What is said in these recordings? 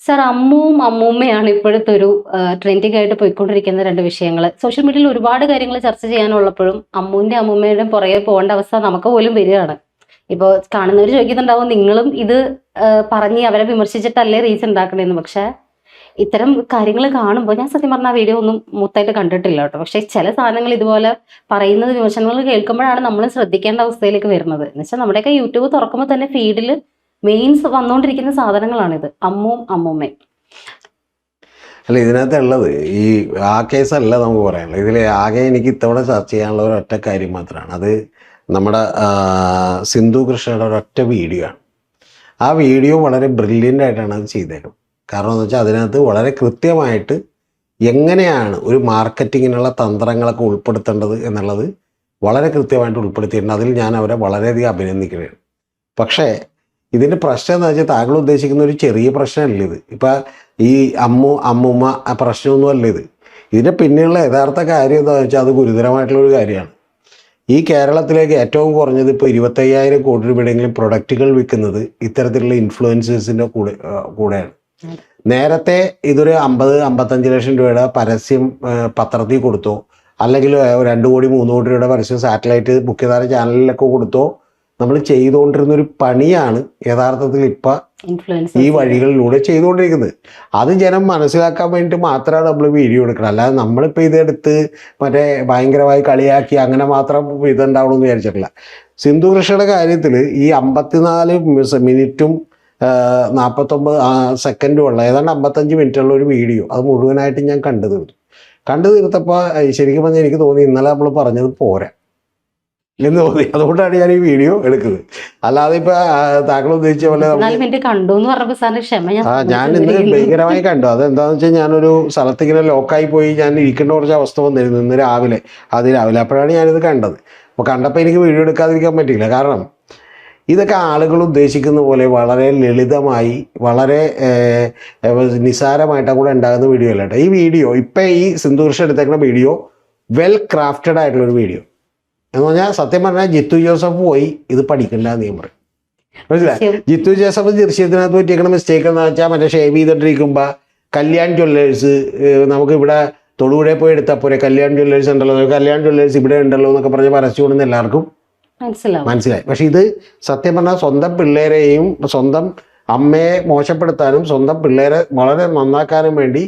Sir, അമ്മുവും അമ്മൂമ്മയാണ് ഇപ്പോഴത്തെ ഒരു trending ആയിട്ട് പോയിക്കൊണ്ടിരിക്കുന്ന രണ്ട് വിഷയങ്ങൾ. സോഷ്യൽ മീഡിയയിൽ ഒരുപാട് കാര്യങ്ങൾ ചർച്ച ചെയ്യാനുള്ളപ്പോഴും അമ്മുവിന്റെ അമ്മൂമ്മയുടെ പുറകെ പോകേണ്ട അവസ്ഥ നമുക്ക് പോലും വരികയാണ്. ഇപ്പോൾ കാണുന്നവർ ചോദിക്കുന്നുണ്ടാവും, നിങ്ങളും ഇത് പറഞ്ഞ് അവരെ വിമർശിച്ചിട്ടല്ലേ റീച്ച് ഉണ്ടാക്കണേന്ന്. പക്ഷെ ഇത്തരം കാര്യങ്ങൾ കാണുമ്പോൾ ഞാൻ സത്യം പറഞ്ഞ ആ വീഡിയോ ഒന്നും മൊത്തമായിട്ട് കണ്ടിട്ടില്ല കേട്ടോ. പക്ഷെ ചില സാധനങ്ങൾ ഇതുപോലെ പറയുന്നത്, വിമർശനങ്ങൾ കേൾക്കുമ്പോഴാണ് നമ്മൾ ശ്രദ്ധിക്കേണ്ട അവസ്ഥയിലേക്ക് വരുന്നത്. എന്ന് വെച്ചാൽ നമ്മുടെയൊക്കെ യൂട്യൂബ് തുറക്കുമ്പോൾ തന്നെ ഫീഡിൽ മെയിൻസ് വന്നുകൊണ്ടിരിക്കുന്ന സാധനങ്ങളാണിത്, അമ്മുവും അമ്മൂമ്മയും. അല്ല, ഇതിനകത്തുള്ളത് ഈ ആ കേസല്ല നമുക്ക് പറയാനുള്ളത്. ഇതിൽ ആകെ എനിക്ക് ഇത്തവണ ചർച്ച ചെയ്യാനുള്ള ഒരൊറ്റ കാര്യം മാത്രമാണ്. അത് നമ്മുടെ സിന്ധു കൃഷ്ണയുടെ ഒരൊറ്റ വീഡിയോ ആണ്. ആ വീഡിയോ വളരെ ബ്രില്യൻ്റ് ആയിട്ടാണ് അത് ചെയ്തേക്കുന്നത്. കാരണം എന്ന് വെച്ചാൽ അതിനകത്ത് വളരെ കൃത്യമായിട്ട് എങ്ങനെയാണ് ഒരു മാർക്കറ്റിങ്ങിനുള്ള തന്ത്രങ്ങളൊക്കെ ഉൾപ്പെടുത്തേണ്ടത് എന്നുള്ളത് വളരെ കൃത്യമായിട്ട് ഉൾപ്പെടുത്തിയിട്ടുണ്ട്. അതിൽ ഞാൻ അവരെ വളരെയധികം അഭിനന്ദിക്കുകയാണ്. പക്ഷേ ഇതിൻ്റെ പ്രശ്നം എന്ന് വെച്ചാൽ താങ്കൾ ഉദ്ദേശിക്കുന്ന ഒരു ചെറിയ പ്രശ്നമല്ല ഇത്. ഇപ്പം ഈ അമ്മൂമ്മ ആ പ്രശ്നമൊന്നുമല്ല ഇത്. ഇതിൻ്റെ പിന്നെയുള്ള യഥാർത്ഥ കാര്യം എന്താണെന്ന് വെച്ചാൽ അത് ഗുരുതരമായിട്ടുള്ളൊരു കാര്യമാണ്. ഈ കേരളത്തിലേക്ക് ഏറ്റവും കുറഞ്ഞത് ഇപ്പോൾ 25,000 കോടി രൂപയുടെയെങ്കിലും പ്രൊഡക്റ്റുകൾ വിൽക്കുന്നത് ഇത്തരത്തിലുള്ള ഇൻഫ്ലുവൻസേഴ്സിൻ്റെ കൂടെയാണ്. നേരത്തെ ഇതൊരു 50-55 ലക്ഷം രൂപയുടെ പരസ്യം പത്രത്തിൽ കൊടുത്തോ, അല്ലെങ്കിൽ 2 കോടി 3 കോടി രൂപയുടെ പരസ്യം സാറ്റലൈറ്റ് മുഖ്യധാര ചാനലിലൊക്കെ കൊടുത്തോ നമ്മൾ ചെയ്തുകൊണ്ടിരുന്നൊരു പണിയാണ് യഥാർത്ഥത്തിൽ ഇപ്പം ഈ വഴികളിലൂടെ ചെയ്തുകൊണ്ടിരിക്കുന്നത്. അത് ജനം മനസ്സിലാക്കാൻ വേണ്ടിയിട്ട് മാത്രമാണ് നമ്മൾ വീഡിയോ എടുക്കണം. അല്ലാതെ നമ്മളിപ്പോൾ ഇതെടുത്ത് മറ്റേ ഭയങ്കരമായി കളിയാക്കി അങ്ങനെ മാത്രം ഇതുണ്ടാവണമെന്ന് വിചാരിച്ചിട്ടില്ല. സിന്ധു കൃഷ്ണയുടെ കാര്യത്തിൽ ഈ 54 മിനിറ്റും 49 സെക്കൻഡും ഉള്ള ഏതാണ്ട് 55 മിനിറ്റുള്ള ഒരു വീഡിയോ അത് മുഴുവനായിട്ട് ഞാൻ കണ്ടു തീർത്തപ്പോൾ ശരിക്കും പറഞ്ഞാൽ എനിക്ക് തോന്നി ഇന്നലെ നമ്മൾ പറഞ്ഞത് പോരാ എന്ന് തോന്നി. അതുകൊണ്ടാണ് ഞാൻ ഈ വീഡിയോ എടുക്കുന്നത്. അല്ലാതെ ഇപ്പൊ താങ്കൾ ഉദ്ദേശിച്ച പോലെ ഞാൻ ഇന്ന് ഭയങ്കരമായി കണ്ടു. അതെന്താന്ന് വെച്ചാൽ ഞാനൊരു സ്ഥലത്ത് ഇങ്ങനെ ലോക്കായി പോയി ഞാൻ ഇരിക്കേണ്ട കുറച്ച് അവസ്ഥ വന്നിരുന്നു ഇന്ന് രാവിലെ. അപ്പോഴാണ് ഞാനിത് കണ്ടത്. അപ്പോൾ കണ്ടപ്പോൾ എനിക്ക് വീഡിയോ എടുക്കാതിരിക്കാൻ പറ്റില്ല. കാരണം ഇതൊക്കെ ആളുകൾ ഉദ്ദേശിക്കുന്ന പോലെ വളരെ ലളിതമായി വളരെ നിസ്സാരമായിട്ടും കൂടെ ഉണ്ടാകുന്ന വീഡിയോ അല്ല കേട്ടോ. ഈ വീഡിയോ ഇപ്പം ഈ സിന്ധു കൃഷ്ണ എടുത്തേക്കുന്ന വീഡിയോ വെൽ ക്രാഫ്റ്റഡ് ആയിട്ടുള്ളൊരു വീഡിയോ എന്ന് പറഞ്ഞാൽ സത്യം പറഞ്ഞാൽ ജിത്തു ജോസഫ് പോയി ഇത് പഠിക്കണ്ടെന്ന് ഞാൻ പറയും. മനസ്സിലായി? ജിത്തു ജോസഫ് ദൃശ്യത്തിനകത്ത് പറ്റിയേക്കുന്ന മിസ്റ്റേക്ക് എന്ന് വെച്ചാൽ മറ്റേ ഷേവ് ചെയ്തിട്ടിരിക്കുമ്പോൾ കല്യാൺ ജ്വല്ലേഴ്സ് നമുക്കിവിടെ തൊടുപുഴയിൽ പോയി എടുത്താൽ പോരെ, കല്യാൺ ജ്വല്ലേഴ്സ് ഉണ്ടല്ലോ, കല്യാൺ ജ്വല്ലേഴ്സ് ഇവിടെ ഉണ്ടല്ലോ എന്നൊക്കെ പറഞ്ഞ് പരസ്യം കൊടുക്കുന്ന എല്ലാവർക്കും മനസ്സിലായി. പക്ഷെ ഇത് സത്യം പറഞ്ഞാൽ സ്വന്തം പിള്ളേരെയും സ്വന്തം അമ്മയെ മോശപ്പെടുത്താനും സ്വന്തം പിള്ളേരെ വളരെ നന്നാക്കാനും വേണ്ടി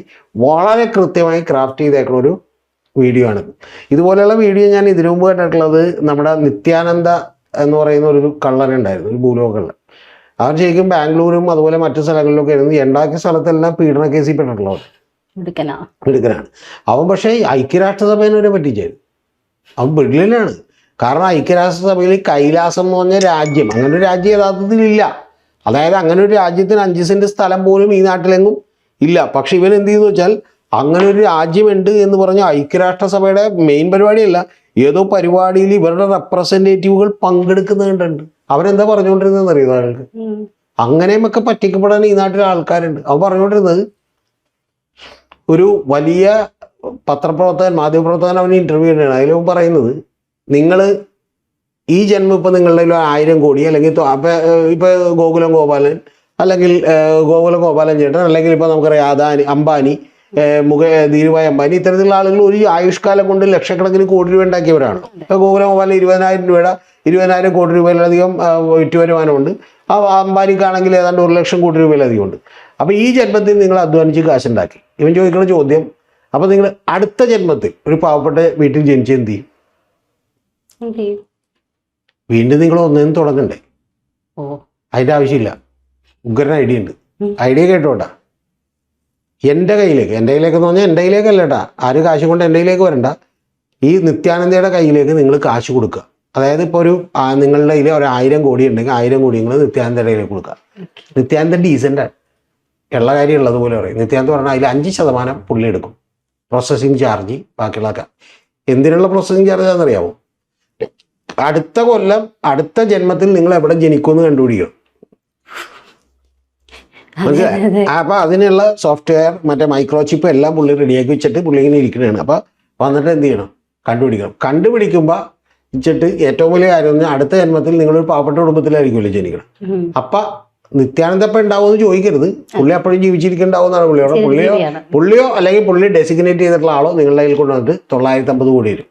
വളരെ കൃത്യമായി ക്രാഫ്റ്റ് ചെയ്തേക്കുന്ന ഒരു വീഡിയോ ആണ്. ഇതുപോലെയുള്ള വീഡിയോ ഞാൻ ഇതിനു മുമ്പ് കണ്ടിട്ടുള്ളത് നമ്മുടെ നിത്യാനന്ദ എന്ന് പറയുന്ന ഒരു കള്ളനുണ്ടായിരുന്നു, ഒരു ഭൂലോക കള്ളൻ. അവൻ ശരിക്കും ബാംഗ്ലൂരും അതുപോലെ മറ്റു സ്ഥലങ്ങളിലൊക്കെ ആയിരുന്നു. ഉണ്ടാക്കിയ സ്ഥലത്തെല്ലാം പീഡന കേസിൽ പെട്ടിട്ടുള്ളവർ മിടുക്കനാണ് അവൻ. പക്ഷേ ഐക്യരാഷ്ട്രസഭേനെ വരെ പറ്റിച്ചായിരുന്നു. അവൻ ബ്രില്യൻ്റാണ്. കാരണം ഐക്യരാഷ്ട്രസഭയിൽ കൈലാസം എന്ന് പറഞ്ഞ രാജ്യം, അങ്ങനെ ഒരു രാജ്യം യഥാർത്ഥത്തിലില്ല. അതായത് അങ്ങനെ ഒരു രാജ്യത്തിന് 5 സെൻറ്റ് സ്ഥലം പോലും ഈ നാട്ടിലെങ്ങും ഇല്ല. പക്ഷെ ഇവൻ എന്ത് ചെയ്തു വെച്ചാൽ അങ്ങനെ ഒരു രാജ്യമുണ്ട് എന്ന് പറഞ്ഞ ഐക്യരാഷ്ട്രസഭയുടെ മെയിൻ പരിപാടിയല്ല, ഏതോ പരിപാടിയിൽ ഇവരുടെ റെപ്രസെൻറ്റേറ്റീവുകൾ പങ്കെടുക്കുന്നുണ്ട്. അവരെന്താ പറഞ്ഞുകൊണ്ടിരുന്നതെന്ന് അറിയുമോ ആൾക്ക്? അങ്ങനെയുമൊക്കെ പറ്റിക്കപ്പെടാൻ ഈ നാട്ടിലെ ആൾക്കാരുണ്ട്. അവൻ പറഞ്ഞുകൊണ്ടിരുന്നത് ഒരു വലിയ പത്രപ്രവർത്തകൻ മാധ്യമപ്രവർത്തകൻ അവന് ഇൻ്റർവ്യൂ ചെയ്യണം. അതിലും പറയുന്നത് നിങ്ങൾ ഈ ജന്മം ഇപ്പം നിങ്ങളുടെ 1000 കോടി അല്ലെങ്കിൽ ഇപ്പം ഗോകുലം ഗോപാലൻ അല്ലെങ്കിൽ ഗോകുലം ഗോപാലൻ ചേട്ടൻ അല്ലെങ്കിൽ ഇപ്പം നമുക്കറിയാം അംബാനി ധീരുഭായ് അംബാനി ഇത്തരത്തിലുള്ള ആളുകൾ ഒരു ആയുഷ്കാലം കൊണ്ട് ലക്ഷക്കണക്കിന് കോടി രൂപ ഉണ്ടാക്കിയവരാണ്. ഗോകുലം ഗോപാലൻ 20,000 കോടി രൂപയിലധികം വിറ്റ് വരുമാനമുണ്ട്. ആ അംബാനിക്കാണെങ്കിൽ ഏതാണ്ട് 1 ലക്ഷം കോടി രൂപയിലധികം ഉണ്ട്. അപ്പോൾ ഈ ജന്മത്തിൽ നിങ്ങൾ അധ്വാനിച്ച് കാശുണ്ടാക്കി. ഇവൻ ചോദിക്കുന്ന ചോദ്യം, അപ്പോൾ നിങ്ങൾ അടുത്ത ജന്മത്തിൽ ഒരു പാവപ്പെട്ട വീട്ടിൽ ജനിച്ച് എന്ത് ചെയ്യും? വീണ്ടും നിങ്ങൾ ഒന്നേന്ന് തുടങ്ങണ്ടേ? അതിൻ്റെ ആവശ്യമില്ല. ഉഗ്രൻ ഐഡിയ ഉണ്ട്. ഐഡിയ കേട്ടോട്ടാ. എൻ്റെ കയ്യിലേക്കെന്ന് പറഞ്ഞാൽ എൻ്റെ കയ്യിലേക്കല്ല കേട്ടാ, ആരും കാശ് കൊണ്ട് എൻ്റെ കയ്യിലേക്ക് വരണ്ട. ഈ നിത്യാനന്ദയുടെ കയ്യിലേക്ക് നിങ്ങൾ കാശ് കൊടുക്കുക. അതായത് ഇപ്പോൾ നിങ്ങളുടെ കയ്യിൽ ഒരു 1000 കോടി ഉണ്ടെങ്കിൽ 1000 കോടി നിങ്ങൾ നിത്യാനന്ദയുടെ കയ്യിലേക്ക് കൊടുക്കുക. നിത്യാനന്ദ ഡീസൻ്റാണ്, ഉള്ള കാര്യം ഉള്ളതുപോലെ പറയും. നിത്യാനന്ദ പറഞ്ഞാൽ അതിൽ 5% പുള്ളി എടുക്കും, പ്രോസസ്സിങ് ചാർജ്. ബാക്കിയുള്ളതൊക്കെ എന്തിനുള്ള പ്രോസസ്സിങ് ചാർജ് ആണെന്നറിയാമോ? അടുത്ത കൊല്ലം അടുത്ത ജന്മത്തിൽ നിങ്ങൾ എവിടെ ജനിക്കുമെന്ന് കണ്ടുപിടിക്കണം. മനസ്സിലായി? അപ്പം അതിനുള്ള സോഫ്റ്റ്വെയർ മറ്റേ മൈക്രോചിപ്പ് എല്ലാം പുള്ളി റെഡിയാക്കി വെച്ചിട്ട് പുള്ളി ഇങ്ങനെ ഇരിക്കുന്നതാണ്. അപ്പോൾ വന്നിട്ട് എന്ത് ചെയ്യണം? കണ്ടുപിടിക്കുമ്പോൾ വെച്ചിട്ട് ഏറ്റവും വലിയ കാര്യം എന്ന് പറഞ്ഞാൽ അടുത്ത ജന്മത്തിൽ നിങ്ങളൊരു പാവപ്പെട്ട കുടുംബത്തിലായിരിക്കുമല്ലോ ജനിക്കണം. അപ്പം നിത്യാനന്ദപ്പ ഉണ്ടാവുമെന്ന് ചോദിക്കരുത്. പുള്ളി അപ്പോഴും ജീവിച്ചിരിക്കുന്നുണ്ടാവുമെന്നാണ് പുള്ളിയോട്. പുള്ളിയോ അല്ലെങ്കിൽ പുള്ളി ഡെസിഗ്നേറ്റ് ചെയ്തിട്ടുള്ള ആളോ നിങ്ങളുടെ കയ്യിൽ കൊണ്ടുവന്നിട്ട് 950 കോടി വരും.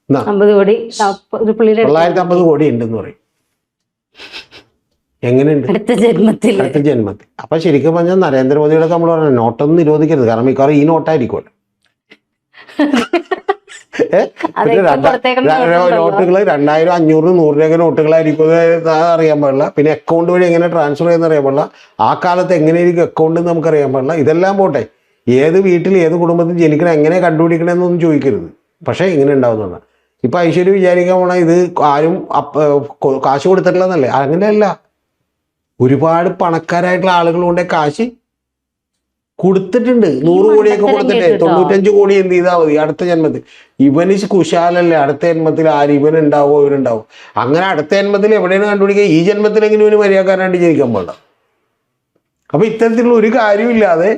950 കോടി ഉണ്ടെന്ന് പറയും. എങ്ങനെയുണ്ട് അടുത്ത ജന്മത്തിൽ? അപ്പൊ ശരിക്കും പറഞ്ഞാൽ നരേന്ദ്രമോദിയുടെ നമ്മൾ പറഞ്ഞ നോട്ടൊന്നും നിരോധിക്കരുത്. കാരണം മിക്കവാറും ഈ നോട്ടായിരിക്കുമല്ലോ. നോട്ടുകൾ 2000, 500, 100 നോട്ടുകളായിരിക്കും അറിയാൻ പാടില്ല. പിന്നെ അക്കൗണ്ട് വഴി എങ്ങനെ ട്രാൻസ്ഫർ ചെയ്യുന്ന അറിയാൻ പാടില്ല. ആ കാലത്ത് എങ്ങനെയായിരിക്കും അക്കൗണ്ട് എന്ന് നമുക്കറിയാൻ പാടില്ല. ഇതെല്ലാം പോട്ടെ, ഏത് വീട്ടിൽ ഏത് കുടുംബത്തിൽ ജനിക്കണം എങ്ങനെ കണ്ടുപിടിക്കണമെന്നൊന്നും ചോദിക്കരുത്. പക്ഷേ ഇങ്ങനെ ഉണ്ടാവുന്നതാണ്. ഇപ്പൊ ഐശ്വര്യ വിചാരിക്കാൻ പോണ ഇത് ആരും കാശ് കൊടുത്തിട്ടില്ലെന്നല്ലേ? അങ്ങനെയല്ല. ഒരുപാട് പണക്കാരായിട്ടുള്ള ആളുകൾ കൊണ്ട് കാശ് കൊടുത്തിട്ടുണ്ട്. 100 കോടിയൊക്കെ കൊടുത്തിട്ട് 95 കോടി എന്ത് ചെയ്താൽ മതി അടുത്ത ജന്മത്തിൽ. ഇവന് കുശാലല്ലേ, അടുത്ത ജന്മത്തിൽ ആര് ഇവനുണ്ടാവോ ഇവനുണ്ടാവും. അങ്ങനെ അടുത്ത ജന്മത്തിൽ എവിടെയാണ് കണ്ടുപിടിക്കുക? ഈ ജന്മത്തിലെങ്കിലും ഇവന് മര്യാദക്കാരായിട്ട് ജനിക്കാൻ പാടില്ല. അപ്പൊ ഇത്തരത്തിലുള്ള ഒരു കാര്യമില്ലാതെ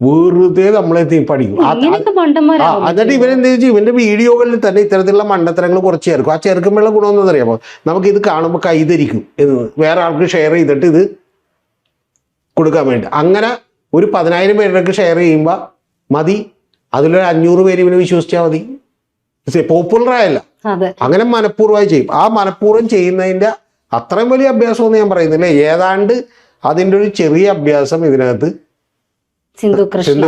വെറുതെ നമ്മളെ പഠിക്കും. എന്നിട്ട് ഇവനെന്താ വെച്ചാൽ ഇവന്റെ വീഡിയോകളിൽ തന്നെ ഇത്തരത്തിലുള്ള മണ്ടത്തരങ്ങൾ കുറച്ച് ചേർക്കും. ആ ചേർക്കുമ്പോഴുള്ള ഗുണമെന്ന് അറിയാമോ? നമുക്ക് ഇത് കാണുമ്പോൾ കൈധരിക്കും എന്ന് വേറെ ആൾക്ക് ഷെയർ ചെയ്തിട്ട് ഇത് കൊടുക്കാൻ വേണ്ടി. അങ്ങനെ ഒരു 10,000 പേർക്ക് ഷെയർ ചെയ്യുമ്പോൾ മതി, അതിലൊരു 500 പേര് ഇവന് വിശ്വസിച്ചാൽ മതി. പോപ്പുലറായല്ല, അങ്ങനെ മനഃപൂർവ്വമായി ചെയ്യും. ആ മനഃപൂർവ്വം ചെയ്യുന്നതിൻ്റെ അത്രയും വലിയ അഭ്യാസമൊന്നും ഞാൻ പറയുന്നില്ല. ഏതാണ്ട് അതിൻ്റെ ഒരു ചെറിയ അഭ്യാസം ഇതിനകത്ത് സിന്ധു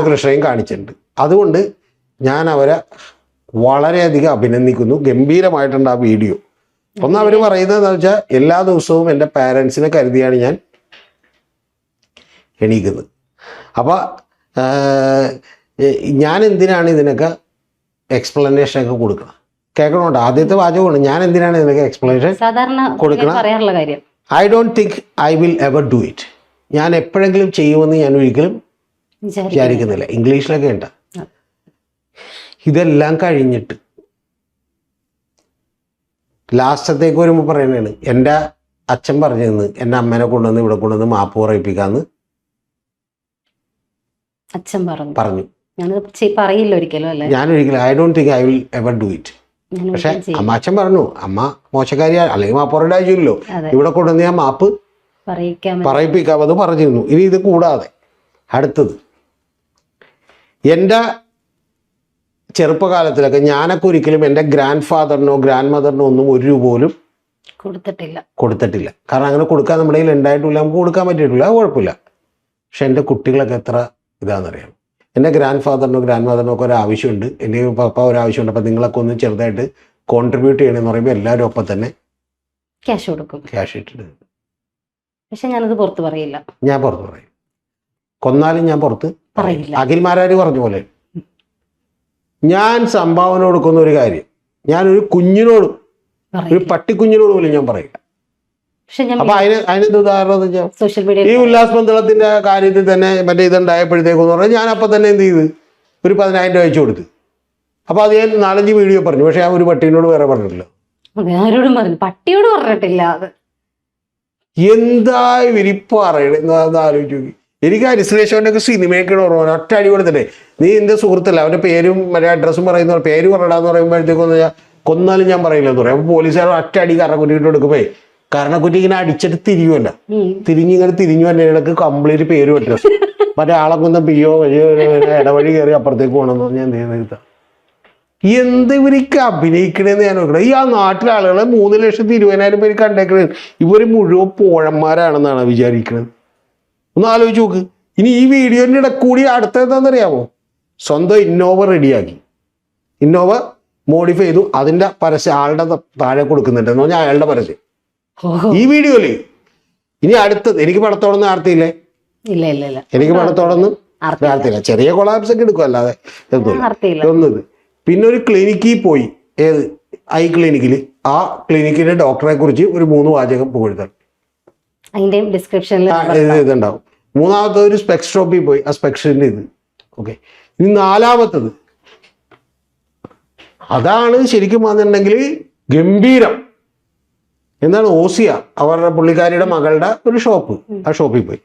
കൃഷ്ണയും കാണിച്ചിട്ടുണ്ട്. അതുകൊണ്ട് ഞാൻ അവരെ വളരെയധികം അഭിനന്ദിക്കുന്നു. ഗംഭീരമായിട്ടുണ്ട് ആ വീഡിയോ. ഒന്ന് അവർ പറയുന്നത് എന്താ വെച്ചാൽ, എല്ലാ ദിവസവും എൻ്റെ പാരൻസിനെ കരുതിയാണ് ഞാൻ എണീക്കുന്നത്. അപ്പോൾ ഞാൻ എന്തിനാണ് ഇതിനൊക്കെ എക്സ്പ്ലനേഷനൊക്കെ കൊടുക്കണം? കേൾക്കണോണ്ട് ആദ്യത്തെ വാചകമാണ്, ഞാൻ എന്തിനാണ് ഇതിനൊക്കെ എക്സ്പ്ലനേഷൻ കൊടുക്കണം? I don't think I will ever do it. ഞാൻ എപ്പോഴെങ്കിലും ചെയ്യുമെന്ന് ഞാൻ ഒരിക്കലും വിചാരിക്കുന്നില്ല. ഇംഗ്ലീഷിലൊക്കെ ഉണ്ട്. ഇതെല്ലാം കഴിഞ്ഞിട്ട് ലാസ്റ്റത്തേക്ക് വരുമ്പോൾ പറയുന്നതാണ്, എൻ്റെ അച്ഛൻ പറഞ്ഞിരുന്നു എൻ്റെ അമ്മേനെ കൊണ്ടുവന്ന് ഇവിടെ കൊണ്ടുവന്ന് മാപ്പ് പറയിപ്പിക്കാന്ന് അച്ഛൻ പറഞ്ഞു. പറയില്ല ഒരിക്കലും അല്ലേ? ഞാൻ ഒരിക്കലും I don't think I will ever do it. പക്ഷെ അച്ഛൻ പറഞ്ഞു, അമ്മ മോശക്കാരിയാ അല്ലെങ്കിൽ മാപ്പ് പറയേണ്ട ആവശ്യമില്ലല്ലോ, ഇവിടെ കൊണ്ടുവന്ന് ഞാൻ മാപ്പ് പറയിപ്പിക്കാമെന്ന് പറഞ്ഞിരുന്നു. ഇനി ഇത് കൂടാതെ അടുത്തത്, എൻ്റെ ചെറുപ്പകാലത്തിലൊക്കെ ഞാനൊക്കെ ഒരിക്കലും എൻ്റെ ഗ്രാൻഡ് ഫാദറിനോ ഗ്രാൻഡ് മദറിനോ ഒന്നും ഒരു രൂപ പോലും കൊടുത്തിട്ടില്ല. കാരണം അങ്ങനെ കൊടുക്കാൻ നമ്മുടെ കയ്യിൽ ഉണ്ടായിട്ടില്ല, നമുക്ക് കൊടുക്കാൻ പറ്റിയിട്ടില്ല, അത് കുഴപ്പമില്ല. പക്ഷെ എൻ്റെ കുട്ടികളൊക്കെ എത്ര ഇതാണെന്നറിയാം. എൻ്റെ ഗ്രാൻഡ് ഫാദറിനോ ഗ്രാൻഡ് മദറിനോ ഒക്കെ ഒരു ആവശ്യമുണ്ട്, എൻ്റെ പപ്പ ഒരു ആവശ്യമുണ്ട്, അപ്പം നിങ്ങളൊക്കെ ഒന്ന് ചെറുതായിട്ട് കോൺട്രിബ്യൂട്ട് ചെയ്യണമെന്ന് പറയുമ്പോൾ എല്ലാവരും ഒപ്പം തന്നെ ക്യാഷ് കൊടുക്കും. ക്യാഷ് ഇട്ടിട്ട്. പക്ഷെ ഞാനത് പുറത്ത് പറയില്ല. ഞാൻ പുറത്ത് പറയും, കൊന്നാലും ഞാൻ പുറത്ത് പറയില്ല. അഖിൽമാരാര് പറഞ്ഞ പോലെ ഞാൻ സംഭാവന കൊടുക്കുന്ന ഒരു കാര്യം ഞാനൊരു കുഞ്ഞിനോടും ഒരു പട്ടിക്കുഞ്ഞിനോട് പോലും ഞാൻ പറയില്ല. അപ്പൊ അതിനെന്ത് ഉദാഹരണം എന്ന് വെച്ചാൽ, ഈ ഉല്ലാസ് പന്തളത്തിന്റെ കാര്യത്തിൽ തന്നെ മറ്റേ ഇതുണ്ടായപ്പോഴത്തേക്കെന്ന് പറഞ്ഞാൽ ഞാൻ അപ്പം തന്നെ എന്ത് ചെയ്ത് ഒരു 10,000 രൂപ അയച്ചു കൊടുത്ത്. അപ്പൊ അത് ഞാൻ 4-5 വീഡിയോ പറഞ്ഞു. പക്ഷെ ആ ഒരു പട്ടീനോട് വേറെ പറഞ്ഞിട്ടില്ല, പട്ടിയോട് പറഞ്ഞിട്ടില്ല. എന്താ ഇവരിപ്പോ അറിയണെന്ന് ആലോചിച്ച് നോക്കി. എനിക്ക് അരിശ്രേഷന്റെ ഒക്കെ സിനിമയൊക്കെ ഓർമ്മ, ഒറ്റ അടി കൊടുത്തിട്ടേ, നീ എന്റെ സുഹൃത്തല്ല, അവന്റെ പേരും മറ്റേ അഡ്രസ്സും പറയുന്ന പേര് പറയടാന്ന് പറയുമ്പോഴത്തേക്കൊന്ന് കൊന്നാലും ഞാൻ പറയില്ലെന്ന് പറയും. അപ്പൊ പോലീസുകാർ ഒറ്റ അടി കരണക്കുറ്റിട്ട് കൊടുക്കുമ്പോ കരണക്കുറ്റി ഇങ്ങനെ അടിച്ചിട്ട് തിരിയുമല്ല, തിരിഞ്ഞിങ്ങനെ തിരിഞ്ഞു തന്നെ ഇടക്ക് കംപ്ലീറ്റ് പേരും അഡ്രസ്സും മറ്റേ ആളെ കൊന്ന പിയോ ഇടവഴി കയറി അപ്പുറത്തേക്ക് പോകണമെന്ന് പറഞ്ഞാൽ എന്ത് ചെയ്യുന്ന എന്ത് ഇവർക്ക് അഭിനയിക്കണേന്ന് ഞാൻ നോക്കണം. ഈ ആ നാട്ടിലെ ആളുകളെ 3,20,000 പേര് കണ്ടേക്കണേ, ഇവർ മുഴുവൻ പോഴന്മാരാണെന്നാണ് വിചാരിക്കുന്നത്. ഒന്ന് ആലോചിച്ച് നോക്ക്. ഇനി ഈ വീഡിയോന്റെ ഇടക്കൂടി അടുത്തെന്താണെന്നറിയാമോ? സ്വന്തം ഇന്നോവ റെഡിയാക്കി, ഇന്നോവ മോഡിഫൈ ചെയ്തു, അതിന്റെ പരസ്യം ആളുടെ താഴെ കൊടുക്കുന്നുണ്ട് എന്ന് പറഞ്ഞാൽ അയാളുടെ പരസ്യം ഈ വീഡിയോയില്. ഇനി അടുത്തത്, എനിക്ക് പടത്തോടൊന്നും ആർത്തിയില്ലേ? എനിക്ക് പടത്തോടൊന്നും ആർത്തിയില്ല. ചെറിയ കൊളാപ്സ് ഒക്കെ എടുക്കും, അല്ലാതെ ഒന്നത്. പിന്നെ ഒരു ക്ലിനിക്കിൽ പോയി, ഏത് ഐ ക്ലിനിക്കിൽ, ആ ക്ലിനിക്കിന്റെ ഡോക്ടറെ കുറിച്ച് ഒരു 3 വാചകം പുകഴ്ത്താൻ ഇതുണ്ടാവും. മൂന്നാമത്തെ ഒരു സ്പെക്സ് ഷോപ്പിൽ പോയി, ആ സ്പെക്സിന്റെ ഇത്. ഓക്കെ, ഇനി 4-മത്തത്, അതാണ് ശരിക്കും വന്നിട്ടുണ്ടെങ്കിൽ ഗംഭീരം. എന്താണ്? ഓസിയ, അവരുടെ പുള്ളിക്കാരിയുടെ മകളുടെ ഒരു ഷോപ്പ്, ആ ഷോപ്പിൽ പോയി.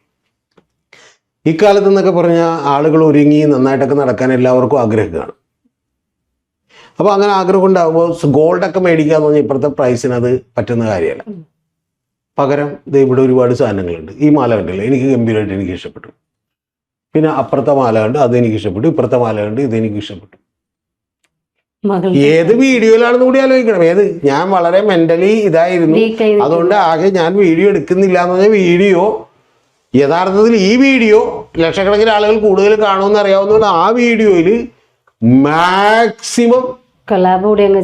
ഇക്കാലത്ത് എന്നൊക്കെ പറഞ്ഞാൽ ആളുകൾ ഒരുങ്ങി നന്നായിട്ടൊക്കെ നടക്കാൻ എല്ലാവർക്കും ആഗ്രഹമാണ്. അപ്പൊ അങ്ങനെ ആഗ്രഹം ഉണ്ടാകുമ്പോൾ ഗോൾഡൊക്കെ മേടിക്കാന്ന് പറഞ്ഞാൽ ഇപ്പോഴത്തെ പ്രൈസിന് അത് പറ്റുന്ന കാര്യമല്ല. പകരം ഇവിടെ ഒരുപാട് സാധനങ്ങളുണ്ട്. ഈ മാല കണ്ടില്ല, എനിക്ക് ഗംഭീരമായിട്ട് എനിക്ക് ഇഷ്ടപ്പെട്ടു. പിന്നെ അപ്പുറത്തെ മാല കണ്ട് അതെനിക്ക് ഇഷ്ടപ്പെട്ടു, ഇപ്പുറത്തെ മാല കണ്ട് ഇതെനിക്ക് ഇഷ്ടപ്പെട്ടു. ഏത് വീഡിയോയിലാണെന്ന് കൂടി ആലോചിക്കണം. ഞാൻ വളരെ മെന്റലി ഇതായിരുന്നു, അതുകൊണ്ട് ആകെ ഞാൻ വീഡിയോ എടുക്കുന്നില്ല എന്ന് പറഞ്ഞാൽ വീഡിയോ യഥാർത്ഥത്തിൽ ഈ വീഡിയോ ലക്ഷക്കണക്കിന് ആളുകൾ കൂടുതൽ കാണുമെന്ന് അറിയാവുന്നതുകൊണ്ട് ആ വീഡിയോയിൽ മാക്സിമം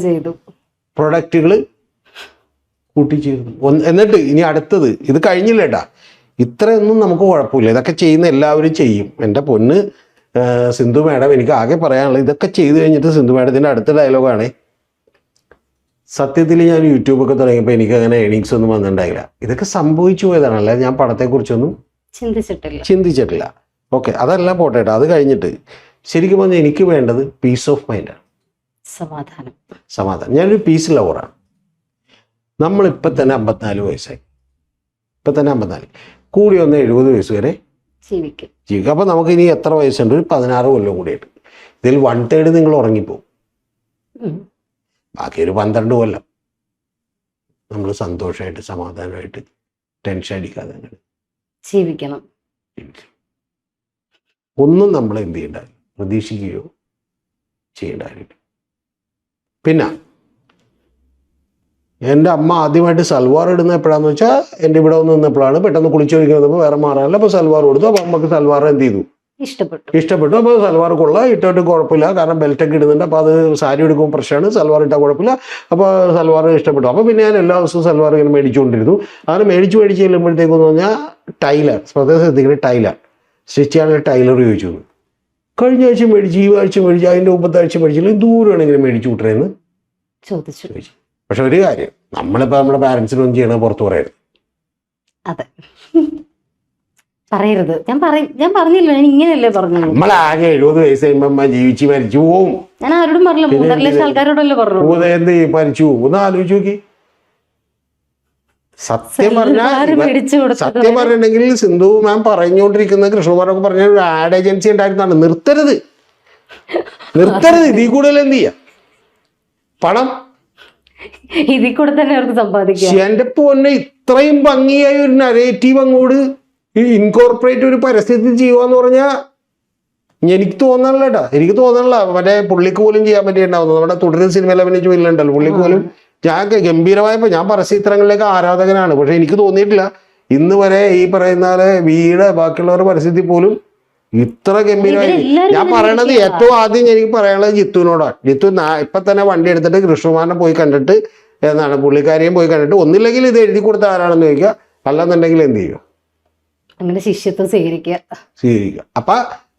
ചെയ്തു പ്രൊഡക്റ്റുകൾ കൂട്ടിച്ചേർന്നു. എന്നിട്ട് ഇനി അടുത്തത് ഇത് കഴിഞ്ഞില്ല കേട്ടാ, ഇത്രയൊന്നും നമുക്ക് കുഴപ്പമില്ല, ഇതൊക്കെ ചെയ്യുന്ന എല്ലാവരും ചെയ്യും. എൻ്റെ പൊന്ന് സിന്ധു മാഡം, എനിക്ക് ആകെ പറയാനുള്ളത് ഇതൊക്കെ ചെയ്ത് കഴിഞ്ഞിട്ട് സിന്ധു മാഡത്തിൻ്റെ അടുത്ത ഡയലോഗാണ്, സത്യത്തിൽ ഞാൻ യൂട്യൂബൊക്കെ തുടങ്ങിയപ്പോൾ എനിക്ക് അങ്ങനെ ഏണിങ്സ് ഒന്നും വന്നിട്ടുണ്ടായില്ല. ഇതൊക്കെ സംഭവിച്ചു പോയതാണ്, അല്ലാതെ ഞാൻ പണത്തെക്കുറിച്ചൊന്നും ചിന്തിച്ചിട്ടില്ല. ഓക്കെ, അതെല്ലാം പോട്ടെ കേട്ടോ. അത് കഴിഞ്ഞിട്ട് ശരിക്കും പറഞ്ഞാൽ എനിക്ക് വേണ്ടത് പീസ് ഓഫ് മൈൻഡാണ്, സമാധാനം. ഞാനൊരു പീസ് ലവറാണ്. നമ്മളിപ്പോൾ തന്നെ 54 വയസ്സായി, ഇപ്പം തന്നെ 54, കൂടി വന്ന് 70 വയസ്സ് വരെ ജീവിക്കും. അപ്പോൾ നമുക്ക് ഇനി എത്ര വയസ്സുണ്ട്? ഒരു 16 കൊല്ലം കൂടിയിട്ട്. ഇതിൽ 1/3 നിങ്ങൾ ഉറങ്ങിപ്പോവും, ബാക്കി ഒരു 12 കൊല്ലം നമ്മൾ സന്തോഷമായിട്ട് സമാധാനമായിട്ട് ടെൻഷൻ അടിക്കാതെ ജീവിക്കണം. ഒന്നും നമ്മൾ എന്ത് ചെയ്യണ്ട, പ്രതീക്ഷിക്കുകയോ ചെയ്യേണ്ട. പിന്നെ എൻ്റെ അമ്മ ആദ്യമായിട്ട് സൽവാർ ഇടുന്ന എപ്പോഴാന്ന് വെച്ചാൽ എൻ്റെ ഇവിടെ വന്ന് നിന്നപ്പോഴാണ്. പെട്ടെന്ന് കുളിച്ചൊരുക്കി വന്നപ്പോൾ വേറെ മാറാനില്ല, അപ്പോൾ സൽവാർ കൊടുത്തു. അപ്പോൾ അമ്മക്ക് സൽവാർ എന്ത് ചെയ്തു, ഇഷ്ടപ്പെട്ടു. അപ്പോൾ സൽവാർ കൊള്ളാം, ഇട്ടിട്ട് കുഴപ്പമില്ല, കാരണം ബെൽറ്റൊക്കെ ഇടുന്നുണ്ട്. അപ്പോൾ അത് സാരി എടുക്കുമ്പോൾ പ്രശ്നമാണ്, സൽവാർ ഇട്ടാൽ കുഴപ്പമില്ല. അപ്പോൾ സൽവാർ ഇഷ്ടപ്പെട്ടു. അപ്പോൾ പിന്നെ ഞാൻ എല്ലാ ദിവസവും സൽവാർ ഇങ്ങനെ മേടിച്ചുകൊണ്ടിരുന്നു. അങ്ങനെ മേടിച്ച് ചെല്ലുമ്പോഴത്തേക്കെന്ന് പറഞ്ഞാൽ ടൈലർ, പ്രത്യേകം ശ്രദ്ധിക്കുന്നത് ടൈലർ, സ്റ്റിച്ച് ചെയ്യാനുള്ള ടൈലർ ചോദിച്ചു, കഴിഞ്ഞ ആഴ്ച മേടിച്ച്, ഈ ആഴ്ച മേടിച്ച്, അതിൻ്റെ മുമ്പത്തെ ആഴ്ച മേടിച്ചില്ല, ദൂരമാണ് ഇങ്ങനെ മേടിച്ചു കൂട്ടരെന്ന് ചോദിച്ചു. പക്ഷെ ഒരു കാര്യം, നമ്മളിപ്പോൾ നമ്മുടെ പാരൻസിനൊന്നും ചെയ്യണത് പുറത്ത് പറയരുത്. അതെ, പറയരുത്. ഞാൻ പറഞ്ഞില്ല, ഞാൻ ഇങ്ങനെയല്ലേ പറഞ്ഞു. നമ്മളാകെ 70 വയസ്സ് കഴിയുമ്പോ ജീവിച്ച് മരിച്ചു പോവും. ഞാൻ ആരോടും പറഞ്ഞില്ല, 3.5 ലക്ഷം ആൾക്കാരോടല്ലേ പറഞ്ഞു. എന്ത് മരിച്ചു പോകും ഒന്ന് ആലോചിച്ച് നോക്കി. സത്യം പറഞ്ഞിട്ടുണ്ടെങ്കിൽ സിന്ധു മാം പറഞ്ഞുകൊണ്ടിരിക്കുന്ന കൃഷ്ണകുമാരൊക്കെ പറഞ്ഞ ഒരു ആഡ് ഏജൻസി ഉണ്ടായിരുന്നാണ്. നിർത്തരുത്. ഇതിൽ കൂടുതൽ എന്ത് ചെയ്യാം, പണം ഇതിൽ കൂടെ തന്നെ അവർക്ക് സമ്പാദിക്കാം. എന്റെ പൊന്നെ, ഇത്രയും ഭംഗിയായ ഒരു നരേറ്റീവ് അങ്ങോട്ട് ഇൻകോർപ്പറേറ്റ് ഒരു പരസ്യത്തിൽ ചെയ്യുക പറഞ്ഞാൽ എനിക്ക് തോന്നണില്ല കേട്ടാ, എനിക്ക് തോന്നണില്ല. മറ്റേ പുള്ളിക്ക് പോലും ചെയ്യാൻ പറ്റിയിട്ടുണ്ടാവുന്നു. നമ്മുടെ തുടരും സിനിമയിൽ അഭിനയിച്ച് വില്ലണ്ടല്ലോ, പുള്ളിക്ക് പോലും. ഞാൻ ഗംഭീരമായപ്പോൾ ഞാൻ പരസ്യചിത്രങ്ങളിലേക്ക് ആരാധകനാണ്, പക്ഷെ എനിക്ക് തോന്നിയിട്ടില്ല ഇന്ന് വരെ ഈ പറയുന്ന വീട് ബാക്കിയുള്ളവരുടെ പരസ്യത്തിൽ പോലും ഇത്ര ഗംഭീരമായി. ഞാൻ പറയണത് ഏറ്റവും ആദ്യം എനിക്ക് പറയാനുള്ളത് ജിത്തുവിനോടാണ്. ജിത്തു ഇപ്പൊ തന്നെ വണ്ടി എടുത്തിട്ട് കൃഷ്ണകുമാരനെ പോയി കണ്ടിട്ട് എന്താണ് പുള്ളിക്കാരെയും പോയി കണ്ടിട്ട്, ഒന്നില്ലെങ്കിൽ ഇത് എഴുതി കൊടുത്ത ആരാണെന്ന് ചോദിക്കുക, അല്ലെന്നുണ്ടെങ്കിൽ എന്ത് ചെയ്യുക, അങ്ങനെ ശിഷ്യത്വം സ്വീകരിക്കുക. അപ്പൊ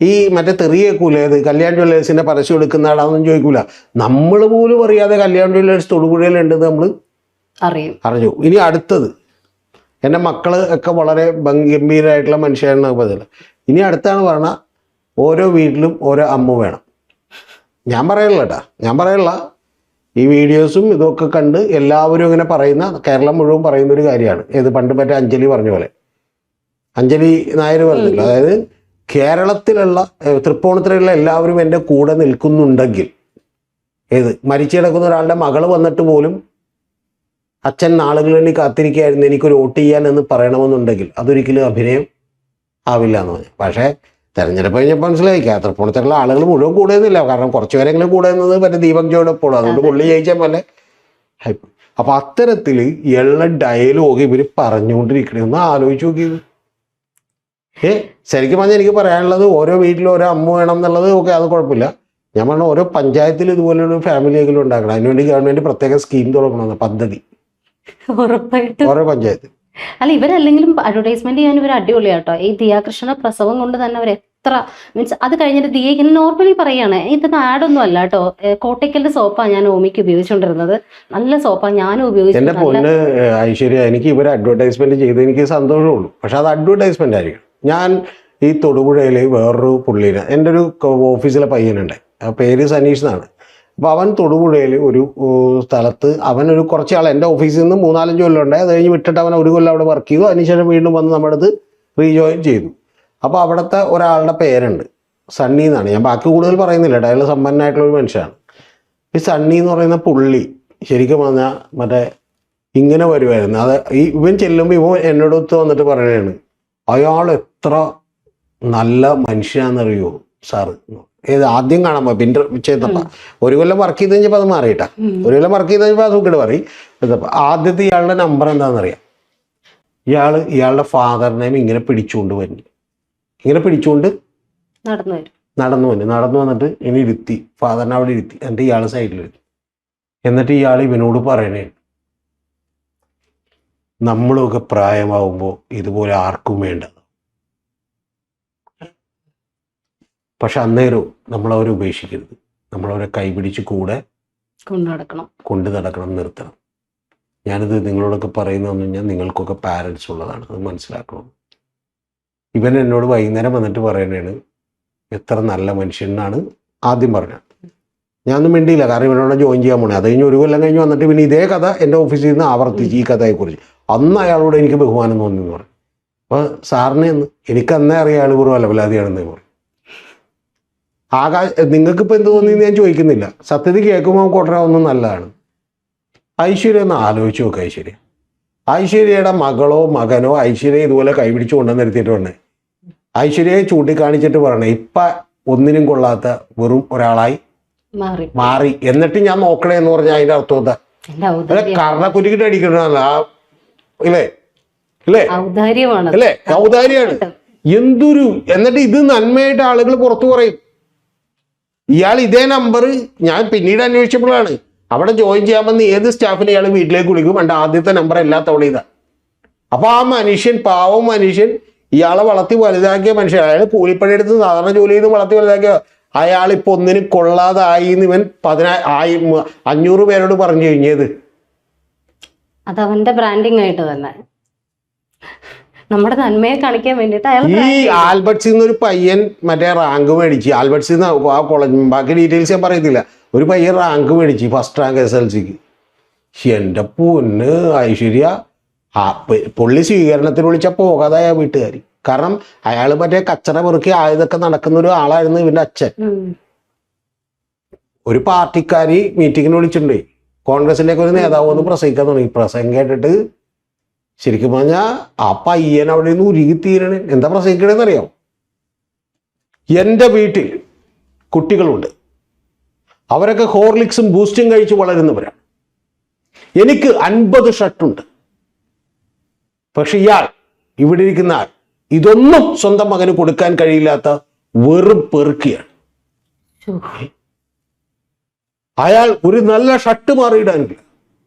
ഈ മറ്റേ തെറി കേൾക്കൂല, ഇത് കല്യാൺ ജ്വല്ലേഴ്സിന്റെ പരസ്യം എടുക്കുന്ന ആളാണെന്നും ചോദിക്കൂല. നമ്മൾ പോലും അറിയാതെ കല്യാൺ ജ്വല്ലേഴ്സ് തൊടുപുഴയിലുണ്ടെന്ന് നമ്മൾ അറിഞ്ഞു. ഇനി അടുത്തത്, എൻ്റെ മക്കള് ഒക്കെ വളരെ ഗംഭീരമായിട്ടുള്ള മനുഷ്യരാണ് പതിൽ. ഇനി അടുത്താണ് പറഞ്ഞാൽ ഓരോ വീട്ടിലും ഓരോ അമ്മ വേണം. ഞാൻ പറയണില്ല കേട്ടാ, ഞാൻ പറയണില്ല. ഈ വീഡിയോസും ഇതൊക്കെ കണ്ട് എല്ലാവരും ഇങ്ങനെ പറയുന്ന, കേരളം മുഴുവൻ പറയുന്ന ഒരു കാര്യമാണ്. ഏത് പണ്ട് മറ്റേ അഞ്ജലി പറഞ്ഞ പോലെ, അഞ്ജലി നായർ പറഞ്ഞില്ല, അതായത് കേരളത്തിലുള്ള തൃപ്പൂണിത്തുറയിലുള്ള എല്ലാവരും എൻ്റെ കൂടെ നിൽക്കുന്നുണ്ടെങ്കിൽ, മരിച്ചു കിടക്കുന്ന ഒരാളുടെ മകള് വന്നിട്ട് പോലും അച്ഛൻ നാളുകൾ വേണ്ടി കാത്തിരിക്കുകയായിരുന്നു എനിക്കൊരു വോട്ട് ചെയ്യാൻ എന്ന് പറയണമെന്നുണ്ടെങ്കിൽ അതൊരിക്കലും അഭിനയം ആവില്ല എന്ന് പറഞ്ഞു. പക്ഷേ തെരഞ്ഞെടുപ്പ് കഴിഞ്ഞപ്പോൾ മനസ്സിലായി തൃപ്പൂണിത്തുറയിലുള്ള ആളുകൾ മുഴുവൻ കൂടുന്നില്ല, കാരണം കുറച്ച് പേരെങ്കിലും കൂടുന്നത് മറ്റേ ദീപക് ജോടൊപ്പം, അതുകൊണ്ട് പുള്ളി ജയിച്ചാൽ പോലെ. അപ്പൊ അത്തരത്തിൽ ഉള്ള ഡയലോഗ് ഇവര് പറഞ്ഞുകൊണ്ടിരിക്കണേ, ഒന്ന് ആലോചിച്ച് നോക്കിയത്. ശരിക്കും പറഞ്ഞാൽ എനിക്ക് പറയാനുള്ളത് ഓരോ വീട്ടിലും ഓരോ അമ്മ വേണം എന്നുള്ളത് ഓക്കെ, അത് കുഴപ്പമില്ല. ഞാൻ പറഞ്ഞ ഓരോ പഞ്ചായത്തിൽ ഇതുപോലൊരു ഫാമിലിയെങ്കിലും ഉണ്ടാക്കണം. അതിനുവേണ്ടി ഗവൺമെന്റ് പ്രത്യേക സ്കീം തുടങ്ങണമെന്ന് പദ്ധതി ഓരോ പഞ്ചായത്ത്. അല്ല, ഇവരല്ലെങ്കിലും അഡ്വർടൈസ്മെന്റ് ചെയ്യാൻ ഇവർ അടിപൊളിയാട്ടോ. ഈ ദിയാകൃഷ്ണ പ്രസവം കൊണ്ട് തന്നെ അവർ എത്ര മീൻസ് അത് കഴിഞ്ഞിട്ട് ദിയ ഇങ്ങനെ നോർമലി പറയാണ്, ഇതൊന്നും ആഡൊന്നും അല്ല കേട്ടോ, കോട്ടയ്ക്കലിന്റെ സോപ്പാണ് ഞാൻ ഓമിക്ക് ഉപയോഗിച്ചുകൊണ്ടിരുന്നത്, നല്ല സോപ്പാണ് ഞാനും ഉപയോഗിച്ചത്. എന്റെ പൊന്ന് ഐശ്വര്യ, എനിക്ക് ഇവർ അഡ്വർടൈസ്മെന്റ് ചെയ്ത് എനിക്ക് സന്തോഷമുള്ളൂ, പക്ഷെ അത് അഡ്വർടൈസ്മെന്റ് ആയിരിക്കും. ഞാൻ ഈ തൊടുപുഴയിൽ വേറൊരു പുള്ളീനെ, എൻ്റെ ഒരു ഓഫീസിലെ പയ്യനുണ്ട്, പേര് സനീഷ് എന്നാണ്. അപ്പോൾ അവൻ തൊടുപുഴയിൽ ഒരു സ്ഥലത്ത് അവനൊരു കുറച്ച് ആൾ എൻ്റെ ഓഫീസിൽ നിന്ന് 3-4 കൊല്ലം ഉണ്ടായി. അത് കഴിഞ്ഞ് വിട്ടിട്ട് അവൻ 1 കൊല്ലം അവിടെ വർക്ക് ചെയ്തു. അതിനുശേഷം വീണ്ടും വന്ന് നമ്മുടെ അടുത്ത് റീജോയിൻ ചെയ്തു. അപ്പോൾ അവിടുത്തെ ഒരാളുടെ പേരുണ്ട് സണ്ണി എന്നാണ്. ഞാൻ ബാക്കി കൂടുതൽ പറയുന്നില്ല, അയാൾ സമ്പന്നനായിട്ടുള്ളൊരു മനുഷ്യനാണ്. ഈ സണ്ണി എന്ന് പറയുന്ന പുള്ളി ശരിക്കും പറഞ്ഞാൽ മറ്റേ ഇങ്ങനെ വരുമായിരുന്നു. അത് ഇവൻ ചെല്ലുമ്പോൾ ഇവൻ എന്നോടൊത്ത് വന്നിട്ട് പറയണതാണ്, അയാൾ എത്ര നല്ല മനുഷ്യനാണെന്നറിയോ സാറ്. ഏത് ആദ്യം കാണാൻ പിന്നെ ചെയ്തപ്പോൾ 1 കൊല്ലം വർക്ക് ചെയ്ത് കഴിഞ്ഞപ്പോൾ അത് മാറിയിട്ടാ. 1 കൊല്ലം വർക്ക് ചെയ്ത് കഴിഞ്ഞപ്പോൾ അത് സുഖം പറയും. ആദ്യത്തെ ഇയാളുടെ നമ്പർ എന്താണെന്നറിയാം? ഇയാളുടെ ഫാദറിനെയും ഇങ്ങനെ പിടിച്ചുകൊണ്ട് വരുന്നു. ഇങ്ങനെ പിടിച്ചുകൊണ്ട് നടന്നു വന്നിട്ട് ഇനി ഇരുത്തി, ഫാദറിനെ അവിടെ ഇരുത്തി. എന്നിട്ട് ഇയാൾ സൈഡിലിരുത്തി. എന്നിട്ട് ഇയാൾ ഇവനോട് പറയണേ, നമ്മളൊക്കെ പ്രായമാവുമ്പോൾ ഇതുപോലെ ആർക്കും വേണ്ടത്, പക്ഷെ അന്നേരം നമ്മളവരെ ഉപേക്ഷിക്കരുത്, നമ്മളവരെ കൈപിടിച്ച് കൂടെ കൊണ്ടു നടക്കണം, നിർത്തണം. ഞാനിത് നിങ്ങളോടൊക്കെ പറയുന്നതെന്ന് പറഞ്ഞാൽ നിങ്ങൾക്കൊക്കെ പാരൻസ് ഉള്ളതാണ്, അത് മനസ്സിലാക്കണം. ഇവൻ എന്നോട് വൈകുന്നേരം വന്നിട്ട് പറയണേണ്, എത്ര നല്ല മനുഷ്യനാണ് ആദ്യം പറഞ്ഞത്. ഞാനൊന്നും മിണ്ടിയില്ല, കാരണം ഇവനോട് ജോയിൻ ചെയ്യാൻ പോണേ. അത് കഴിഞ്ഞ് 1 കൊല്ലം കഴിഞ്ഞ് വന്നിട്ട് പിന്നെ ഇതേ കഥ എൻ്റെ ഓഫീസിൽ നിന്ന് ആവർത്തിച്ച് ഈ കഥയെക്കുറിച്ച്. അന്ന് അയാളോട് എനിക്ക് ബഹുമാനം തോന്നി എന്ന് പറയും. അപ്പോൾ സാറിനെ എനിക്ക് അന്നേ അറിയാം അയാൾ വെറും അലവലാതിയാണെന്ന് പറയും. നിങ്ങൾക്കിപ്പോൾ എന്ത് തോന്നിയെന്ന് ഞാൻ ചോദിക്കുന്നില്ല. സത്യത്തിൽ കേൾക്കുമ്പോൾ കൊട്ടര ഒന്നും നല്ലതാണ്. ഐശ്വര്യ ഒന്ന് ആലോചിച്ച് നോക്കുക. ഐശ്വര്യയുടെ മകളോ മകനോ ഐശ്വര്യ ഇതുപോലെ കൈപിടിച്ച് കൊണ്ടുവന്ന് നിർത്തിയിട്ടുണ്ട്. ഐശ്വര്യയെ ചൂണ്ടിക്കാണിച്ചിട്ട് പറയണേ, ഇപ്പം ഒന്നിനും കൊള്ളാത്ത വെറും ഒരാളായി മാറി. എന്നിട്ട് ഞാൻ നോക്കണേ എന്ന് പറഞ്ഞാൽ അതിന്റെ അർത്ഥം എന്താ? കർണക്കുരുക്കിട്ട് അടിക്കണല്ല, ഇല്ലേ? അല്ലേ? ഔദാര്യമാണ്. എന്തൊരു, എന്നിട്ട് ഇത് നന്മയായിട്ട് ആളുകൾ പുറത്തു പറയും. ഇയാൾ ഇതേ നമ്പർ ഞാൻ പിന്നീട് അന്വേഷിച്ചപ്പോഴാണ് അവിടെ ജോയിൻ ചെയ്യാൻ വന്ന് ഏത് സ്റ്റാഫിനെ ഇയാൾ വീട്ടിലേക്ക് വിളിക്കും. എൻ്റെ ആദ്യത്തെ നമ്പർ എല്ലാ തവണ ഇതാ. അപ്പൊ ആ മനുഷ്യൻ, പാവം മനുഷ്യൻ, ഇയാളെ വളർത്തി വലുതാക്കിയ മനുഷ്യൻ, അയാൾ കൂലിപ്പണിയെടുത്ത് സാധാരണ ജോലി ചെയ്ത് വളർത്തി വലുതാക്കിയ അയാൾ ഇപ്പൊ ഒന്നിനും കൊള്ളാതായി എന്ന് ഇവൻ 500 പേരോട് പറഞ്ഞു കഴിഞ്ഞത്. അതവന്റെ ബ്രാൻഡിങ് ആയിട്ട് തന്നെ, നമ്മുടെ നന്മയെ കാണിക്കാൻ വേണ്ടിട്ട്. ഈ ആൽബർട്ട്സിൽ നിന്ന് ഒരു പയ്യൻ മറ്റേ റാങ്ക് മേടിച്ച്, ആൽബർട്ട്സിൽ നിന്ന് ആ കോളേജ്, ബാക്കി ഡീറ്റെയിൽസ് ഞാൻ പറയത്തില്ല, ഒരു പയ്യൻ റാങ്ക് മേടിച്ച്, ഫസ്റ്റ് റാങ്ക് SLCക്ക്. എൻ്റെ പൊന്ന് ഐശ്വര്യ, പുള്ളി സ്വീകരണത്തിന് വിളിച്ചാൽ പോകാതായ വീട്ടുകാർ. കാരണം അയാൾ മറ്റേ കച്ചറ പെറുക്കി ആയതൊക്കെ നടക്കുന്ന ഒരു ആളായിരുന്നു ഇവന്റെ അച്ഛൻ. ഒരു പാർട്ടിക്കാരി മീറ്റിങ്ങിന് വിളിച്ചിട്ടുണ്ടേ, കോൺഗ്രസിന്റെ ഒക്കെ ഒരു നേതാവ് ഒന്ന് പ്രസംഗിക്കാൻ തുടങ്ങി. പ്രസംഗം കേട്ടിട്ട് ശരിക്കും പറഞ്ഞാൽ ആ പയ്യൻ അവിടെ നിന്ന് ഉരുകി തീരണേ. എന്താ പ്രസംഗിക്കണേന്ന് അറിയാം? എൻ്റെ വീട്ടിൽ കുട്ടികളുണ്ട്, അവരൊക്കെ ഹോർലിക്സും ബൂസ്റ്റും കഴിച്ച് വളരുന്നവരാണ്. എനിക്ക് 50 ഷർട്ടുണ്ട്. പക്ഷെ ഇയാൾ, ഇവിടെ ഇരിക്കുന്ന ആൾ, ഇതൊന്നും സ്വന്തം മകന് കൊടുക്കാൻ കഴിയില്ലാത്ത വെറും പെറുക്കിയാണ്. അയാൾ ഒരു നല്ല ഷർട്ട് മാറിയിടാനില്ല,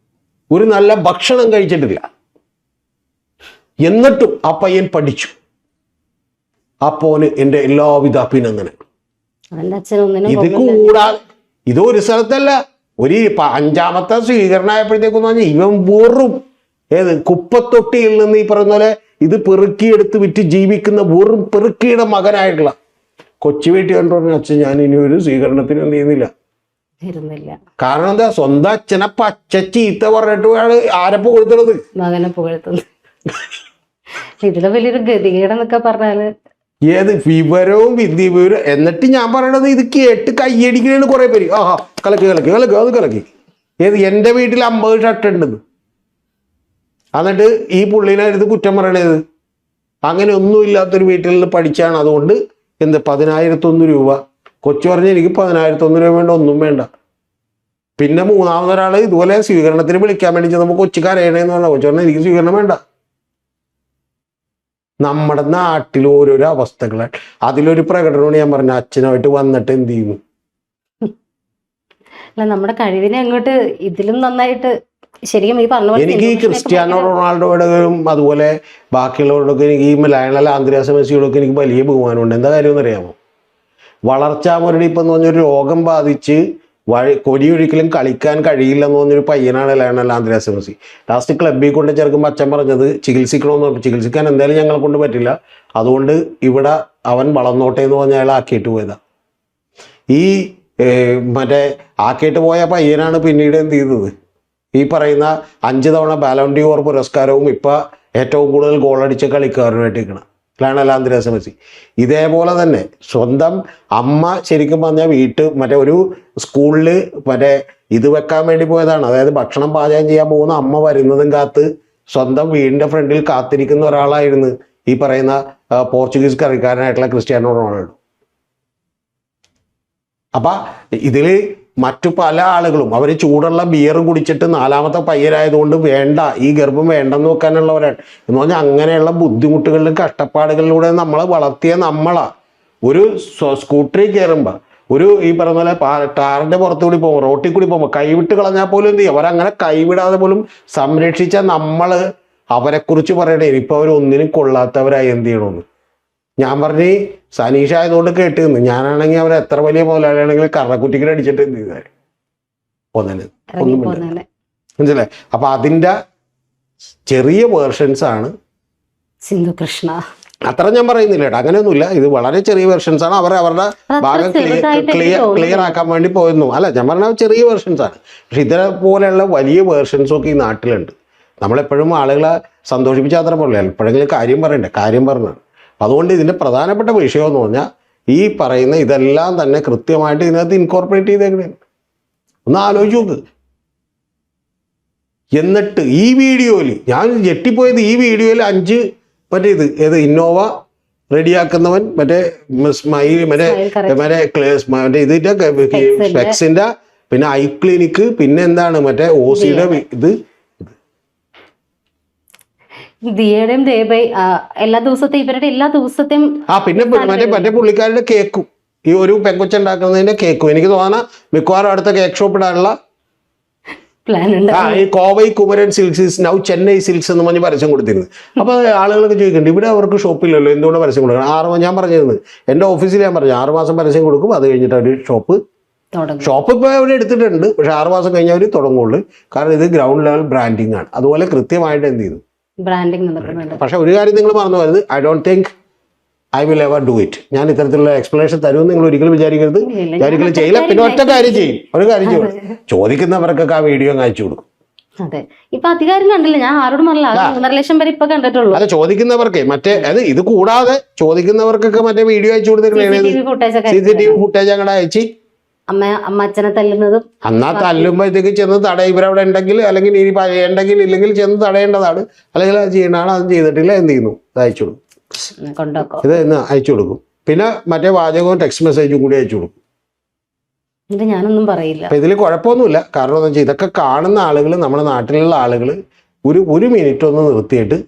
ഒരു നല്ല ഭക്ഷണം കഴിച്ചിട്ടില്ല. എന്നിട്ടും ആ പയ്യൻ പഠിച്ചു. അപ്പോന് എൻ്റെ എല്ലാവിധ അഭിനന്ദനങ്ങളും. ഇത് കൂടാതെ ഇത് ഒരു സ്ഥലത്തല്ല, ഒരു 5ാമത്തെ സ്വീകരണമായപ്പോഴത്തേക്കെന്ന് പറഞ്ഞാൽ ഇവൻ വെറും കുപ്പത്തൊട്ടിയിൽ നിന്ന് ഈ പറയുന്ന പോലെ ഇത് പെറുക്കിയെടുത്ത് വിറ്റ് ജീവിക്കുന്ന വെറും പെറുക്കിയുടെ മകനായിട്ടുള്ള കൊച്ചു വീട്ടിൽ കണ്ടു പറഞ്ഞ അച്ഛൻ, ഞാൻ ഇനി ഒരു സ്വീകരണത്തിന് എന്ത് ചെയ്യുന്നില്ല. കാരണം എന്താ? സ്വന്തം അച്ഛനെ പച്ച ചീത്ത പറഞ്ഞിട്ട് ആരെ പുകഴ്ത്തുന്നത്? മകനെ പുകഴ്ത്തുന്നത്. ഇതിലെ വലിയൊരു ഗതികേടെന്നൊക്കെ പറഞ്ഞാല് വിവരവും വിദ്യാഭ്യാസവും. എന്നിട്ട് ഞാൻ പറയണത് ഇത് കേട്ട് കയ്യടിക്കണേന്ന് കുറെ പേര്. ആഹാ, കലക്കി അത് കലക്കി. എൻ്റെ വീട്ടിൽ 50 ഷർട്ട് ഉണ്ടെന്ന്. എന്നിട്ട് ഈ പുള്ളിനെ എടുത്ത് കുറ്റം പറയണത്. അങ്ങനെ ഒന്നുമില്ലാത്തൊരു വീട്ടിൽ നിന്ന് പഠിച്ചാണ്. അതുകൊണ്ട് 10,001 രൂപ. കൊച്ചു പറഞ്ഞ് എനിക്ക് 10,001 രൂപ വേണ്ട, ഒന്നും വേണ്ട. പിന്നെ 3ാമതൊരാൾ ഇതുപോലെ സ്വീകരണത്തിന് വിളിക്കാൻ വേണ്ടി ചെന്നപ്പോൾ കൊച്ചു കരയണേന്ന് പറഞ്ഞാൽ കൊച്ചു പറഞ്ഞാൽ എനിക്ക് സ്വീകരണം വേണ്ട. നമ്മുടെ നാട്ടിൽ ഓരോരോ അവസ്ഥകളാണ്. അതിലൊരു പ്രകടനമാണ് ഞാൻ പറഞ്ഞ, അച്ഛനായിട്ട് വന്നിട്ട് എന്ത് ചെയ്യുന്നു. നമ്മുടെ കഴിവിനെ അങ്ങോട്ട് ഇതിലും നന്നായിട്ട് ശരിക്കും ഈ പറഞ്ഞ പോലെ എനിക്ക് ഈ ക്രിസ്ത്യാനോ റൊണാൾഡോയോടും അതുപോലെ ബാക്കിയുള്ളവരോടൊക്കെ എനിക്ക് ഈ ലയണൽ ആന്ദ്രേസ് മെസ്സിയോടൊക്കെ എനിക്ക് വലിയ ബഹുമാനമുണ്ട്. എന്താ കാര്യം എന്നറിയാമോ? വളർച്ചാ മുരടി ഇപ്പം എന്ന് പറഞ്ഞൊരു രോഗം ബാധിച്ച് കൊടിയൊരിക്കലും കളിക്കാൻ കഴിയില്ലെന്ന് പറഞ്ഞൊരു പയ്യനാണ് ലയണൽ ആന്ദ്രേസ് മെസ്സി. ലാസ്റ്റ് ക്ലബ്ബിൽ കൊണ്ട് ചേർക്കുമ്പോൾ അച്ഛൻ പറഞ്ഞത് ചികിത്സിക്കണമെന്ന് പറഞ്ഞു. ചികിത്സിക്കാൻ എന്തായാലും ഞങ്ങളെ കൊണ്ട് പറ്റില്ല, അതുകൊണ്ട് ഇവിടെ അവൻ വളർന്നോട്ടെ എന്ന് പറഞ്ഞ അയാൾ ആക്കിയിട്ട് പോയതാ. ഈ മറ്റേ ആക്കിയിട്ട് പോയ പയ്യനാണ് പിന്നീട് എന്ത് ചെയ്തത്? ഈ പറയുന്ന 5 തവണ ബാലോൺ ഡി ഓർ പുരസ്കാരവും ഇപ്പം ഏറ്റവും കൂടുതൽ ഗോളടിച്ച കളിക്കാരനുമായിട്ട് നിൽക്കണം. Lionel Andrés Messi. ഇതേപോലെ തന്നെ സ്വന്തം അമ്മ ശരിക്കും പറഞ്ഞാൽ മറ്റേ ഒരു സ്കൂളിൽ മറ്റേ ഇത് വെക്കാൻ വേണ്ടി പോയതാണ്. അതായത് ഭക്ഷണം പാചകം ചെയ്യാൻ പോകുന്ന അമ്മ വരുന്നതും കാത്ത് സ്വന്തം വീടിൻ്റെ ഫ്രണ്ടിൽ കാത്തിരിക്കുന്ന ഒരാളായിരുന്നു ഈ പറയുന്ന പോർച്ചുഗീസ് കളിക്കാരനായിട്ടുള്ള ക്രിസ്ത്യാനോ റൊണാൾഡോ. അപ്പം ഇതിൽ മറ്റു പല ആളുകളും അവർ ചൂടുള്ള ബിയറും കുടിച്ചിട്ട് 4ാമത്തെ പയ്യനായതുകൊണ്ട് വേണ്ട, ഈ ഗർഭം വേണ്ടെന്ന് വെക്കാനുള്ളവരാണ്. എന്ന് പറഞ്ഞാൽ അങ്ങനെയുള്ള ബുദ്ധിമുട്ടുകളിലും കഷ്ടപ്പാടുകളിലൂടെ നമ്മളെ വളർത്തിയ ഒരു സ്കൂട്ടറിൽ കയറുമ്പോൾ ഈ പറഞ്ഞ പോലെ ടാറിൻ്റെ പുറത്തുകൂടി പോകുമ്പോൾ റോട്ടിൽ കൂടി പോകുമ്പോൾ കൈവിട്ട് കളഞ്ഞാൽ പോലും എന്ത് ചെയ്യും, അവരങ്ങനെ കൈവിടാതെ പോലും സംരക്ഷിച്ച അവരെക്കുറിച്ച് പറയണേ ഇപ്പം അവരൊന്നിനും കൊള്ളാത്തവരായി എന്ത് ചെയ്യണമെന്ന്. ഞാൻ പറഞ്ഞ് സനീഷ ആയതുകൊണ്ട് കേട്ടിരുന്നു, ഞാനാണെങ്കിൽ അവരെ എത്ര വലിയ മുതലാളിയാണെങ്കിൽ കറക്കുറ്റിക്കൽ അടിച്ചിട്ട് എന്ത് ചെയ്താൽ ഒന്നും മനസ്സിലായി. അപ്പൊ അതിൻ്റെ ചെറിയ വേർഷൻസ് ആണ് സിന്ധു കൃഷ്ണ. അത്ര ഞാൻ പറയുന്നില്ല കേട്ടോ, അങ്ങനെയൊന്നുമില്ല. ഇത് വളരെ ചെറിയ വെർഷൻസ് ആണ്. അവരുടെ ഭാഗം ക്ലിയർ ആക്കാൻ വേണ്ടി പോയിരുന്നു. അല്ല, ഞാൻ പറഞ്ഞ ചെറിയ വെർഷൻസ് ആണ്. പക്ഷെ ഇതേപോലെയുള്ള വലിയ വേർഷൻസും ഒക്കെ ഈ നാട്ടിലുണ്ട്. നമ്മളെപ്പോഴും ആളുകളെ സന്തോഷിപ്പിച്ചാൽ പോലെ എപ്പോഴെങ്കിലും കാര്യം പറയണ്ടേ, കാര്യം പറഞ്ഞാണ്. അതുകൊണ്ട് ഇതിൻ്റെ പ്രധാനപ്പെട്ട വിഷയം എന്ന് പറഞ്ഞാൽ ഈ പറയുന്ന ഇതെല്ലാം തന്നെ കൃത്യമായിട്ട് ഇതിനകത്ത് ഇൻകോർപ്പറേറ്റ് ചെയ്തേക്കണേ. ഒന്ന് ആലോചിച്ച് നോക്ക്. എന്നിട്ട് ഈ വീഡിയോയിൽ ഞാൻ ഞെട്ടിപ്പോയത്, ഈ വീഡിയോയിൽ 5 ഏത് ഇന്നോവ റെഡിയാക്കുന്നവൻ, മറ്റേ ഇതിൻ്റെ ഫ്ലെക്സിൻ്റെ, പിന്നെ ഐ ക്ലിനിക്ക്, പിന്നെ എന്താണ് മറ്റേ ഓസിയുടെ ഇത് ദിയയുടെയും ദേബൈ എല്ലാ ദിവസത്തെയും ഇവരുടെ എല്ലാ ദിവസത്തെയും പിന്നെ മറ്റേ പുള്ളിക്കാരുടെ കേക്കും, ഈ ഒരു പെങ്കൊച്ചുണ്ടാക്കുന്നതിന്റെ കേക്കും എനിക്ക് തോന്നാ മിക്കവാറും അടുത്ത കേക്ക് ഷോപ്പ് ഇടാനുള്ള പ്ലാൻ ഉണ്ട്. ഈ Kovai Kumaran silks now Chennai silks എന്ന് പറഞ്ഞ് പരസ്യം കൊടുത്തിരുന്നു. അപ്പോൾ ആളുകളൊക്കെ ചോദിക്കുന്നുണ്ട്, ഇവിടെ അവർക്ക് ഷോപ്പില്ലല്ലോ, എന്തുകൊണ്ട് പരസ്യം കൊടുക്കണം? ഞാൻ പറഞ്ഞിരുന്നു, എൻ്റെ ഓഫീസിൽ ഞാൻ പറഞ്ഞു 6 മാസം പരസ്യം കൊടുക്കും, അത് കഴിഞ്ഞിട്ട് അവർ ഷോപ്പ് ഇപ്പോൾ അവിടെ എടുത്തിട്ടുണ്ട്. പക്ഷെ 6 മാസം കഴിഞ്ഞാൽ അവർ തുടങ്ങുള്ളൂ. കാരണം ഇത് ഗ്രൗണ്ട് ലെവൽ ബ്രാൻഡിങ് ആണ്. അതുപോലെ കൃത്യമായിട്ട് എന്ത് ചെയ്തു ബ്രാൻഡിങ് നടക്കുന്നുണ്ട്. പക്ഷെ ഒരു കാര്യം നിങ്ങൾ മറന്നു പോയത്, I don't think I will ever do it. ഞാൻ ഇത്തരത്തിലുള്ള എക്സ്പ്ലനേഷൻ തരുമെന്ന് നിങ്ങൾ ഒരിക്കലും വിചാരിക്കരുത്. ഞാൻ ഒരിക്കലും ചെയ്യില്ല. പിന്നെ ഒറ്റ കാര്യം ചെയ്യും, ഒരു കാര്യം ചെയ്യും, ചോദിക്കുന്നവർക്കൊക്കെ ആ വീഡിയോ അയച്ചു കൊടുക്കും. അതെ, ഇപ്പൊ അധികാരം കണ്ടില്ല, ഞാൻ ആരോടും പറഞ്ഞില്ല, 3.5 ലക്ഷം വരെ ഇപ്പൊ കണ്ടിട്ടുള്ളൂ. അല്ല, ചോദിക്കുന്നവർക്ക് മറ്റേ ഇത് കൂടാതെ ചോദിക്കുന്നവർക്കൊക്കെ മറ്റേ വീഡിയോ അയച്ചു കൊടുത്തിട്ടുള്ള CCTV ഫുട്ടേജ് അങ്ങനെ അയച്ച് അമ്മ അച്ഛനെ തല്ലുന്നതും അന്നാ തല്ലുമ്പോഴത്തേക്ക് ചെന്ന് തടയും. ഇവരവിടെ ഉണ്ടെങ്കിൽ അല്ലെങ്കിൽ ഇനി ഉണ്ടെങ്കിൽ ഇല്ലെങ്കിൽ ചെന്ന് തടയേണ്ടതാണ്, അല്ലെങ്കിൽ അത് ചെയ്യേണ്ടതാണ്. അതും ചെയ്തിട്ടില്ല, എന്ത് ചെയ്യുന്നു, ഇത് അയച്ചു കൊടുക്കും, ഇത് എന്ന് അയച്ചു കൊടുക്കും. പിന്നെ മറ്റേ വാചകവും ടെക്സ്റ്റ് മെസ്സേജും കൂടി അയച്ചു കൊടുക്കും. ഞാനൊന്നും പറയില്ല. അപ്പൊ ഇതിൽ കുഴപ്പമൊന്നുമില്ല. കാരണം എന്താ വെച്ചാൽ ഇതൊക്കെ കാണുന്ന ആളുകൾ, നമ്മുടെ നാട്ടിലുള്ള ആളുകൾ ഒരു മിനിറ്റ് ഒന്ന് നിർത്തിയിട്ട്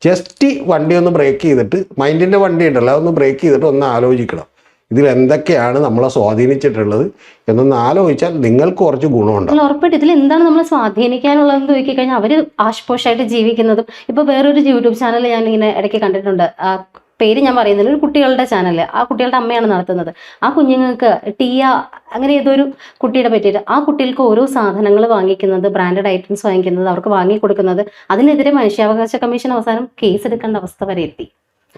ജസ്റ്റ് വണ്ടി ഒന്ന് ബ്രേക്ക് ചെയ്തിട്ട്, മൈൻഡിന്റെ വണ്ടി ഉണ്ടല്ലോ, അതൊന്ന് ബ്രേക്ക് ചെയ്തിട്ട് ഒന്ന് ആലോചിക്കണം, ഇതിൽ എന്തൊക്കെയാണ് നമ്മളെ സ്വാധീനിച്ചിട്ടുള്ളത് എന്നൊന്ന് ആലോചിച്ചാൽ നിങ്ങൾക്ക് കുറച്ച് ഗുണമുണ്ടാകും. ഉറപ്പായിട്ട് ഇതിൽ എന്താണ് നമ്മളെ സ്വാധീനിക്കാനുള്ളതെന്ന് നോക്കിക്കഴിഞ്ഞാൽ അവര് ആഷ്പോഷായിട്ട് ജീവിക്കുന്നതും. ഇപ്പൊ വേറൊരു യൂട്യൂബ് ചാനൽ ഞാൻ ഇങ്ങനെ ഇടയ്ക്ക് കണ്ടിട്ടുണ്ട്, പേര് ഞാൻ പറയുന്നില്ല, ഒരു കുട്ടികളുടെ ചാനൽ, ആ കുട്ടികളുടെ അമ്മയാണ് നടത്തുന്നത്. ആ കുഞ്ഞുങ്ങൾക്ക് ടിയ അങ്ങനെ ഏതൊരു കുട്ടിയുടെ പറ്റിയിട്ട് ആ കുട്ടികൾക്ക് ഓരോ സാധനങ്ങൾ വാങ്ങിക്കുന്നത്, ബ്രാൻഡഡ് ഐറ്റംസ് വാങ്ങിക്കുന്നത്, അവർക്ക് വാങ്ങിക്കൊടുക്കുന്നത്, അതിനെതിരെ മനുഷ്യാവകാശ കമ്മീഷൻ അവസാനം കേസ് എടുക്കേണ്ട അവസ്ഥ വരെ എത്തി.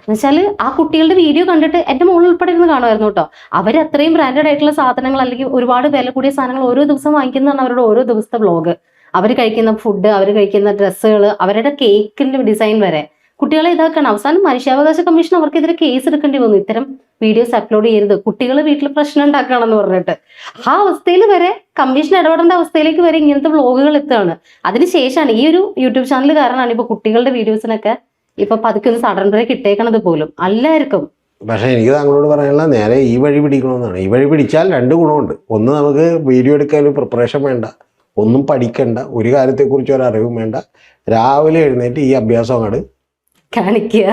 എന്നുവെച്ചാൽ ആ കുട്ടികളുടെ വീഡിയോ കണ്ടിട്ട് എൻ്റെ മോളിൽ ഉൾപ്പെടെ ഇരുന്ന് കാണുമായിരുന്നു കേട്ടോ. അവർ അത്രയും ബ്രാൻഡഡ് ആയിട്ടുള്ള സാധനങ്ങൾ അല്ലെങ്കിൽ ഒരുപാട് വില കൂടിയ സാധനങ്ങൾ ഓരോ ദിവസം വാങ്ങിക്കുന്നതാണ് അവരുടെ ഓരോ ദിവസത്തെ വ്ളോഗ്. അവർ കഴിക്കുന്ന ഫുഡ്, അവർ കഴിക്കുന്ന ഡ്രസ്സുകൾ, അവരുടെ കേക്കിന്റെ ഡിസൈൻ വരെ കുട്ടികളെ ഇതാക്കണം. അവസാനം മനുഷ്യാവകാശ കമ്മീഷൻ അവർക്കെതിരെ കേസ് എടുക്കേണ്ടി വന്നു, ഇത്തരം വീഡിയോസ് അപ്ലോഡ് ചെയ്യരുത്, കുട്ടികൾ വീട്ടിൽ പ്രശ്നം ഉണ്ടാക്കുകയാണെന്ന് പറഞ്ഞിട്ട്. ആ അവസ്ഥയിൽ വരെ കമ്മീഷൻ ഇടപെടേണ്ട അവസ്ഥയിലേക്ക് വരെ ഇങ്ങനത്തെ വ്ളോഗുകൾ എത്തുകയാണ്. അതിനുശേഷമാണ് ഈ ഒരു യൂട്യൂബ് ചാനൽ കാരണമാണ് ഇപ്പൊ കുട്ടികളുടെ വീഡിയോസിനൊക്കെ ഇപ്പൊ പതുക്കെ ഒന്ന് സഡൻ ബ്രേക്ക് ഇട്ടേക്കണത് പോലും എല്ലാവർക്കും. പക്ഷെ എനിക്ക് താങ്കളോട് പറയാനുള്ള നേരെ ഈ വഴി പിടിക്കണമെന്നാണ്. ഈ വഴി പിടിച്ചാൽ 2 ഗുണമുണ്ട്. ഒന്ന്, നമുക്ക് വീഡിയോ എടുക്കാൻ പ്രിപ്പറേഷൻ വേണ്ട, ഒന്നും പഠിക്കണ്ട, ഒരു കാര്യത്തെക്കുറിച്ച് ഒരു അറിവും വേണ്ട. രാവിലെ എഴുന്നേറ്റ് ഈ അഭ്യാസം അങ്ങോട്ട് കാണിക്കുക.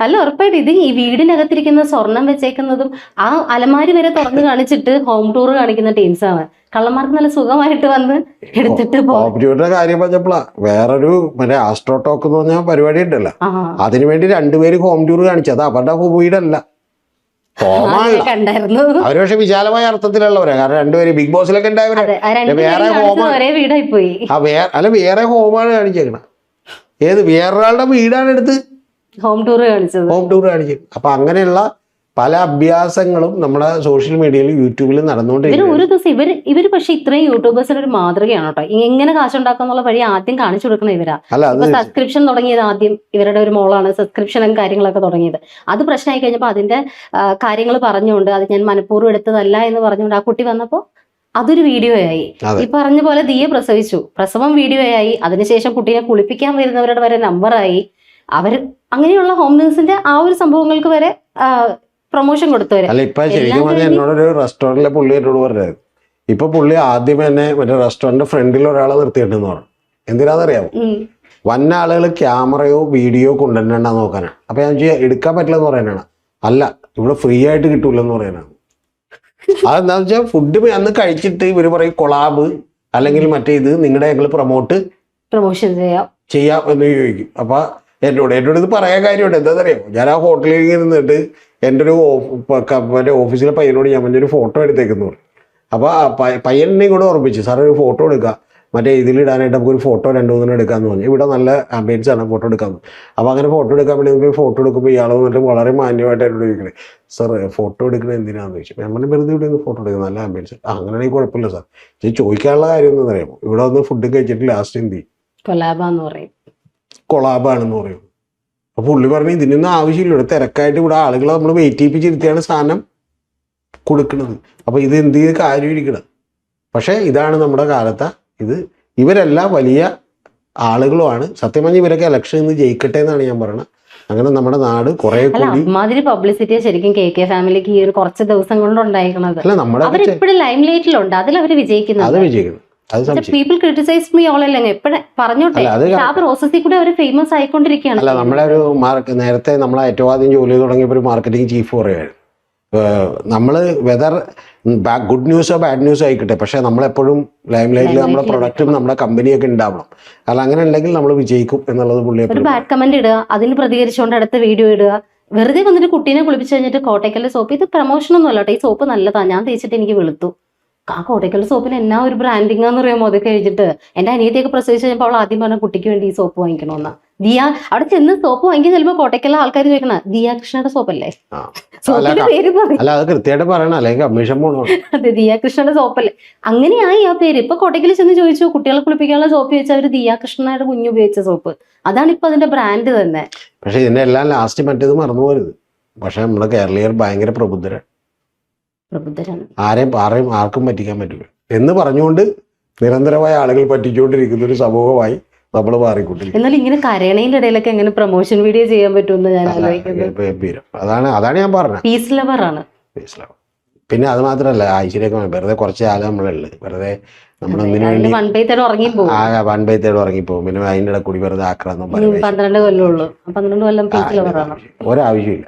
അല്ല, ഉറപ്പായിട്ട് ഇത് ഈ വീടിനകത്തിരിക്കുന്ന സ്വർണം വെച്ചേക്കുന്നതും ആ അലമാരി വരെ തുറന്ന് കാണിച്ചിട്ട് ഹോം ടൂർ കാണിക്കുന്ന ടീംസാണ്. കള്ളന്മാർക്ക് നല്ല സുഖമായിട്ട് വന്ന് എടുത്തിട്ട് കോമ്പറ്റിയുടെ കാര്യം പറഞ്ഞപ്പോഴാ വേറൊരു മറ്റേ ആസ്ട്രോടോക്ക് എന്ന് പറഞ്ഞ പരിപാടി ഉണ്ടല്ലോ, അതിനുവേണ്ടി 2 പേര് ഹോം ടൂർ കാണിച്ചത് അവരുടെ വീടല്ല, കണ്ടായിരുന്നു. അവര് പക്ഷെ വിശാലമായ അർത്ഥത്തിലുള്ളവരാ. കാരണം 2 പേര് ബിഗ് ബോസിലൊക്കെ ഉണ്ടായവരെ വേറെ വേറെ ഹോമാണ് കാണിച്ചേക്കണ. ഏത് വേറൊരാളുടെ വീടാണ് എടുത്ത് ഹോം ടൂർ കാണിച്ചത്. അപ്പൊ അങ്ങനെയുള്ള പല അഭ്യാസങ്ങളും നമ്മുടെ സോഷ്യൽ മീഡിയയിൽ യൂട്യൂബിൽ ഇവര് നടന്നുകൊണ്ടിരിക്കുന്നത്. ഒരു ദിവസം ഇവര് പക്ഷെ ഇത്രയും യൂട്യൂബേഴ്സിന് ഒരു മാതൃകയാണ് കേട്ടോ. എങ്ങനെ കാശുണ്ടാക്കാന്നുള്ള വഴി ആദ്യം കാണിച്ചു കൊടുക്കണം ഇവരാ. അല്ല അത് ഇപ്പൊ സബ്സ്ക്രിപ്ഷൻ തുടങ്ങിയത് ആദ്യം ഇവരുടെ ഒരു മോളാണ് സബ്സ്ക്രിപ്ഷനും കാര്യങ്ങളൊക്കെ തുടങ്ങിയത്. അത് പ്രശ്നമായി കഴിഞ്ഞപ്പോൾ അതിന്റെ കാര്യങ്ങൾ പറഞ്ഞുകൊണ്ട് അത് ഞാൻ മനഃപൂർവ്വം എടുത്തതല്ല എന്ന് പറഞ്ഞുകൊണ്ട് ആ കുട്ടി വന്നപ്പോൾ അതൊരു വീഡിയോ ആയി. അതെ. ഈ പറഞ്ഞ പോലെ ദിയെ പ്രസവിച്ചു, പ്രസവം വീഡിയോ ആയി. അതിനുശേഷം കുട്ടീനെ കുളിപ്പിക്കാൻ വരുന്നവരുടെ വരെ നമ്പറായി. അവർ അങ്ങനെയുള്ള ഹോം നേഴ്സിന്റെ ആ ഒരു സംഭവങ്ങൾക്ക് വരെ പ്രൊമോഷൻ കൊടുത്തവര്. അല്ല ഇപ്പൊ ശരിക്കും പറഞ്ഞാൽ എന്നോടൊരു റെസ്റ്റോറന്റിലെ പുള്ളി എന്നോട് പറഞ്ഞത്, ഇപ്പൊ പുള്ളി ആദ്യം തന്നെ മറ്റേ റെസ്റ്റോറന്റ് ഫ്രണ്ടിൽ ഒരാളെ നിർത്തിയിട്ടുണ്ടെന്ന് പറഞ്ഞു. എന്തിനാണെന്നറിയാമോ? വന്ന ആളുകൾ ക്യാമറയോ വീഡിയോ കൊണ്ടുവരണ്ടാന്ന് നോക്കാനാണ്. അപ്പൊ ഞാൻ എടുക്കാൻ പറ്റില്ലെന്ന് പറയാനാണ്. അല്ല, ഇവിടെ ഫ്രീ ആയിട്ട് കിട്ടൂലെന്ന് പറയാനാണ്. അതെന്താന്ന് വെച്ചാൽ ഫുഡ് അന്ന് കഴിച്ചിട്ട് ഇവര് പറയും കൊളാബ് അല്ലെങ്കിൽ മറ്റേ ഇത് നിങ്ങളുടെ ഞങ്ങൾ പ്രൊമോഷൻ ചെയ്യാം എന്ന് ചോദിക്കും. അപ്പൊ എന്നോട് ഇത് പറയാൻ കാര്യമുണ്ട്. എന്താണെന്നറിയാമോ? ഞാൻ ആ ഹോട്ടലിൽ ഇരുന്നിട്ട് എൻ്റെ ഒരു മറ്റേ ഓഫീസിലെ പയ്യനോട് ഞാൻ ഒരു ഫോട്ടോ എടുത്തേക്കെന്ന് പറയും. അപ്പോൾ ആ പയ്യനെ കൂടെ ഓർമ്മിച്ചു, സാർ ഒരു ഫോട്ടോ എടുക്കുക, മറ്റേ ഇതിലിടാനായിട്ട് നമുക്കൊരു ഫോട്ടോ 2-3 എടുക്കാമെന്ന് പറഞ്ഞു. ഇവിടെ നല്ല ആംബിയൻസ് ആണ്, ഫോട്ടോ എടുക്കാമെന്ന്. അപ്പോൾ അങ്ങനെ ഫോട്ടോ എടുക്കാൻ വേണ്ടി നമുക്ക് ഫോട്ടോ എടുക്കുമ്പോൾ ഇയാൾ വന്നിട്ട് വളരെ മാന്യമായിട്ട് എന്നോട് ചോദിക്കണേ, സാർ ഫോട്ടോ എടുക്കുന്നത് എന്തിനാണെന്ന് ചോദിച്ചു. ഞാൻ പറഞ്ഞു വെറുതെ ഇവിടെ നിന്ന് ഫോട്ടോ എടുക്കുന്നത്, നല്ല ആംബിയൻസ്. അങ്ങനെയാണെങ്കിൽ കുഴപ്പമില്ല സാർ. ചോദിക്കാനുള്ള കാര്യം എന്താണെന്ന് അറിയാമോ? ഇവിടെ വന്ന് ഫുഡ് കഴിച്ചിട്ട് ലാസ്റ്റ് എന്ത് ചെയ്യും? കൊളാബാണെന്ന് പറയും. അപ്പൊ പുള്ളി പറഞ്ഞു ഇതിനൊന്നും ആവശ്യമില്ല, ഇവിടെ തിരക്കായിട്ട് ഇവിടെ ആളുകളെ നമ്മൾ വെയിറ്റ് ചെയ്യിപ്പിച്ചിരുത്തിയാണ് സാധനം കൊടുക്കുന്നത്. അപ്പൊ ഇത് എന്ത് ചെയ്ത് കാര്യം ഇരിക്കണം. പക്ഷെ ഇതാണ് നമ്മുടെ കാലത്തെ ഇത്. ഇവരെല്ലാം വലിയ ആളുകളുമാണ്. സത്യം പറഞ്ഞാൽ ഇവരൊക്കെ ഇലക്ഷൻ നിന്ന് ജയിക്കട്ടെ എന്നാണ് ഞാൻ പറയുന്നത്. അങ്ങനെ നമ്മുടെ നാട് കുറെ കൂടി മാതിരി പബ്ലിസിറ്റി ശരിക്കും കെ ഫാമിലിക്ക് ഈ ഒരു കുറച്ച് ദിവസം കൊണ്ട് ഉണ്ടായിരിക്കണത്. അല്ല നമ്മുടെ അവരിപ്പോഴും ലൈം ലൈറ്റിലുണ്ട്, അതിൽ അവർ വിജയിക്കുന്നത്. അത് വിജയിക്കണം. പീപ്പിൾ ക്രിട്ടിസൈസ് മീ ഓൾ അല്ലേ എപ്പോഴും പറഞ്ഞോട്ടെ. ആ പ്രോസസ്സിൽ കൂടെ അവർ ഫേമസ് ആയിക്കൊണ്ടിരിക്കുകയാണ്. അല്ല, നമ്മളെ ഒരു നേരത്തെ നമ്മളെ ഏറ്റവും ആദ്യം ജോലി തുടങ്ങിയപ്പോൾ ഒരു മാർക്കറ്റിംഗ് ചീഫ് പറയുകയാണ്, നമ്മൾ വെദർ ഗുഡ് ന്യൂസോ ബാഡ് ന്യൂസോ ആയിക്കട്ടെ, പക്ഷെ നമ്മളെപ്പോഴും ലൈം ലൈറ്റിൽ നമ്മുടെ പ്രൊഡക്റ്റും നമ്മുടെ കമ്പനിയൊക്കെ ഉണ്ടാവണം. കാരണം അങ്ങനെ ഉണ്ടെങ്കിൽ നമ്മൾ വിജയിക്കും എന്നുള്ളത് പുള്ളി ഒരു ബാഡ് കമന്റ് ഇടുക, അതിന് പ്രതികരിച്ചുകൊണ്ട് അടുത്ത വീഡിയോ ഇടുക. വെറുതെ വന്നിട്ട് കുട്ടീനെ കുളിപ്പിച്ച് കഴിഞ്ഞിട്ട് കോട്ടയ്ക്കലിലെ സോപ്പ്, ഇത് പ്രൊമോഷൻ ഒന്നും അല്ല കേട്ടോ, ഈ സോപ്പ് നല്ലതാ, ഞാൻ തേച്ചിട്ട് എനിക്ക് വെളുത്തു. ആ കോട്ടയ്ക്കൽ സോപ്പിന് എന്നാ ഒരു ബ്രാൻഡിങ് ആണെന്ന് അറിയാമോ? അത് കഴിച്ചിട്ട് എന്റെ അനിയത്തിയൊക്കെ പ്രസവിച്ച് കഴിഞ്ഞപ്പോൾ അവൾ ആദ്യം പറഞ്ഞ കുട്ടിക്ക് വേണ്ടി ഈ സോപ്പ് വാങ്ങിക്കണമെന്നാ. അവിടെ ചെന്ന് സോപ്പ് വാങ്ങിക്കാൻ ചെല്ലുമ്പോൾ കോട്ടയ്ക്കലിലെ ആൾക്കാർ ചോദിക്കണ ദിയ കൃഷ്ണയുടെ സോപ്പല്ലേ? സോപ്പിന്റെ പേര് അതെ, ദിയ കൃഷ്ണയുടെ സോപ്പല്ലേ. അങ്ങനെയായി ആ പേര്. ഇപ്പൊ കോട്ടയ്ക്കൽ ചെന്ന് ചോദിച്ചു കുട്ടികളെ കുളിപ്പിക്കാനുള്ള സോപ്പ് ചോദിച്ചാൽ അവര് ദിയ കൃഷ്ണയുടെ കുഞ്ഞു ഉപയോഗിച്ച സോപ്പ്. അതാണ് ഇപ്പൊ അതിന്റെ ബ്രാൻഡ് തന്നെ. പക്ഷെ ഇതിന്റെ എല്ലാം ലാസ്റ്റ് മറ്റേത് മറന്നു പോരുത്. പക്ഷെ നമ്മുടെ കേരളീയർ ഭയങ്കര പ്രബുദ്ധരാണ്. ആർക്കും പറ്റിക്കാൻ പറ്റില്ല എന്ന് പറഞ്ഞുകൊണ്ട് നിരന്തരമായ ആളുകൾ പറ്റിച്ചുകൊണ്ടിരിക്കുന്ന ഒരു സമൂഹമായി നമ്മൾ മാറിക്കൊണ്ടിരിക്കും. എന്നാൽ ഇങ്ങനെ കരയണയുടെ ഇടയിലൊക്കെ എങ്ങനെ പ്രൊമോഷൻ വീഡിയോ ചെയ്യാൻ പറ്റുമെന്ന് ഞാൻ ആലോചിക്കുന്നത്. അതാണ് ഞാൻ പറഞ്ഞത്. പീസ് ലവർ ആണ്. പിന്നെ അത് മാത്രമല്ല, ആഴ്ചയിലേക്ക് വെറുതെ കുറച്ച് കാലം നമ്മളുള്ളത് വെറുതെ നമ്മളൊന്നിനു വേണ്ടി 1/3 ഉറങ്ങിപ്പോകും. പിന്നെ അതിൻ്റെ ഇടയിൽ കൂടി വെറുതെ ആക്രാന്തം 12 കൊല്ലമുള്ളൂ. 12 കൊല്ലം പീസ് ലവർ ആണ്. ഒരാവശ്യമില്ല.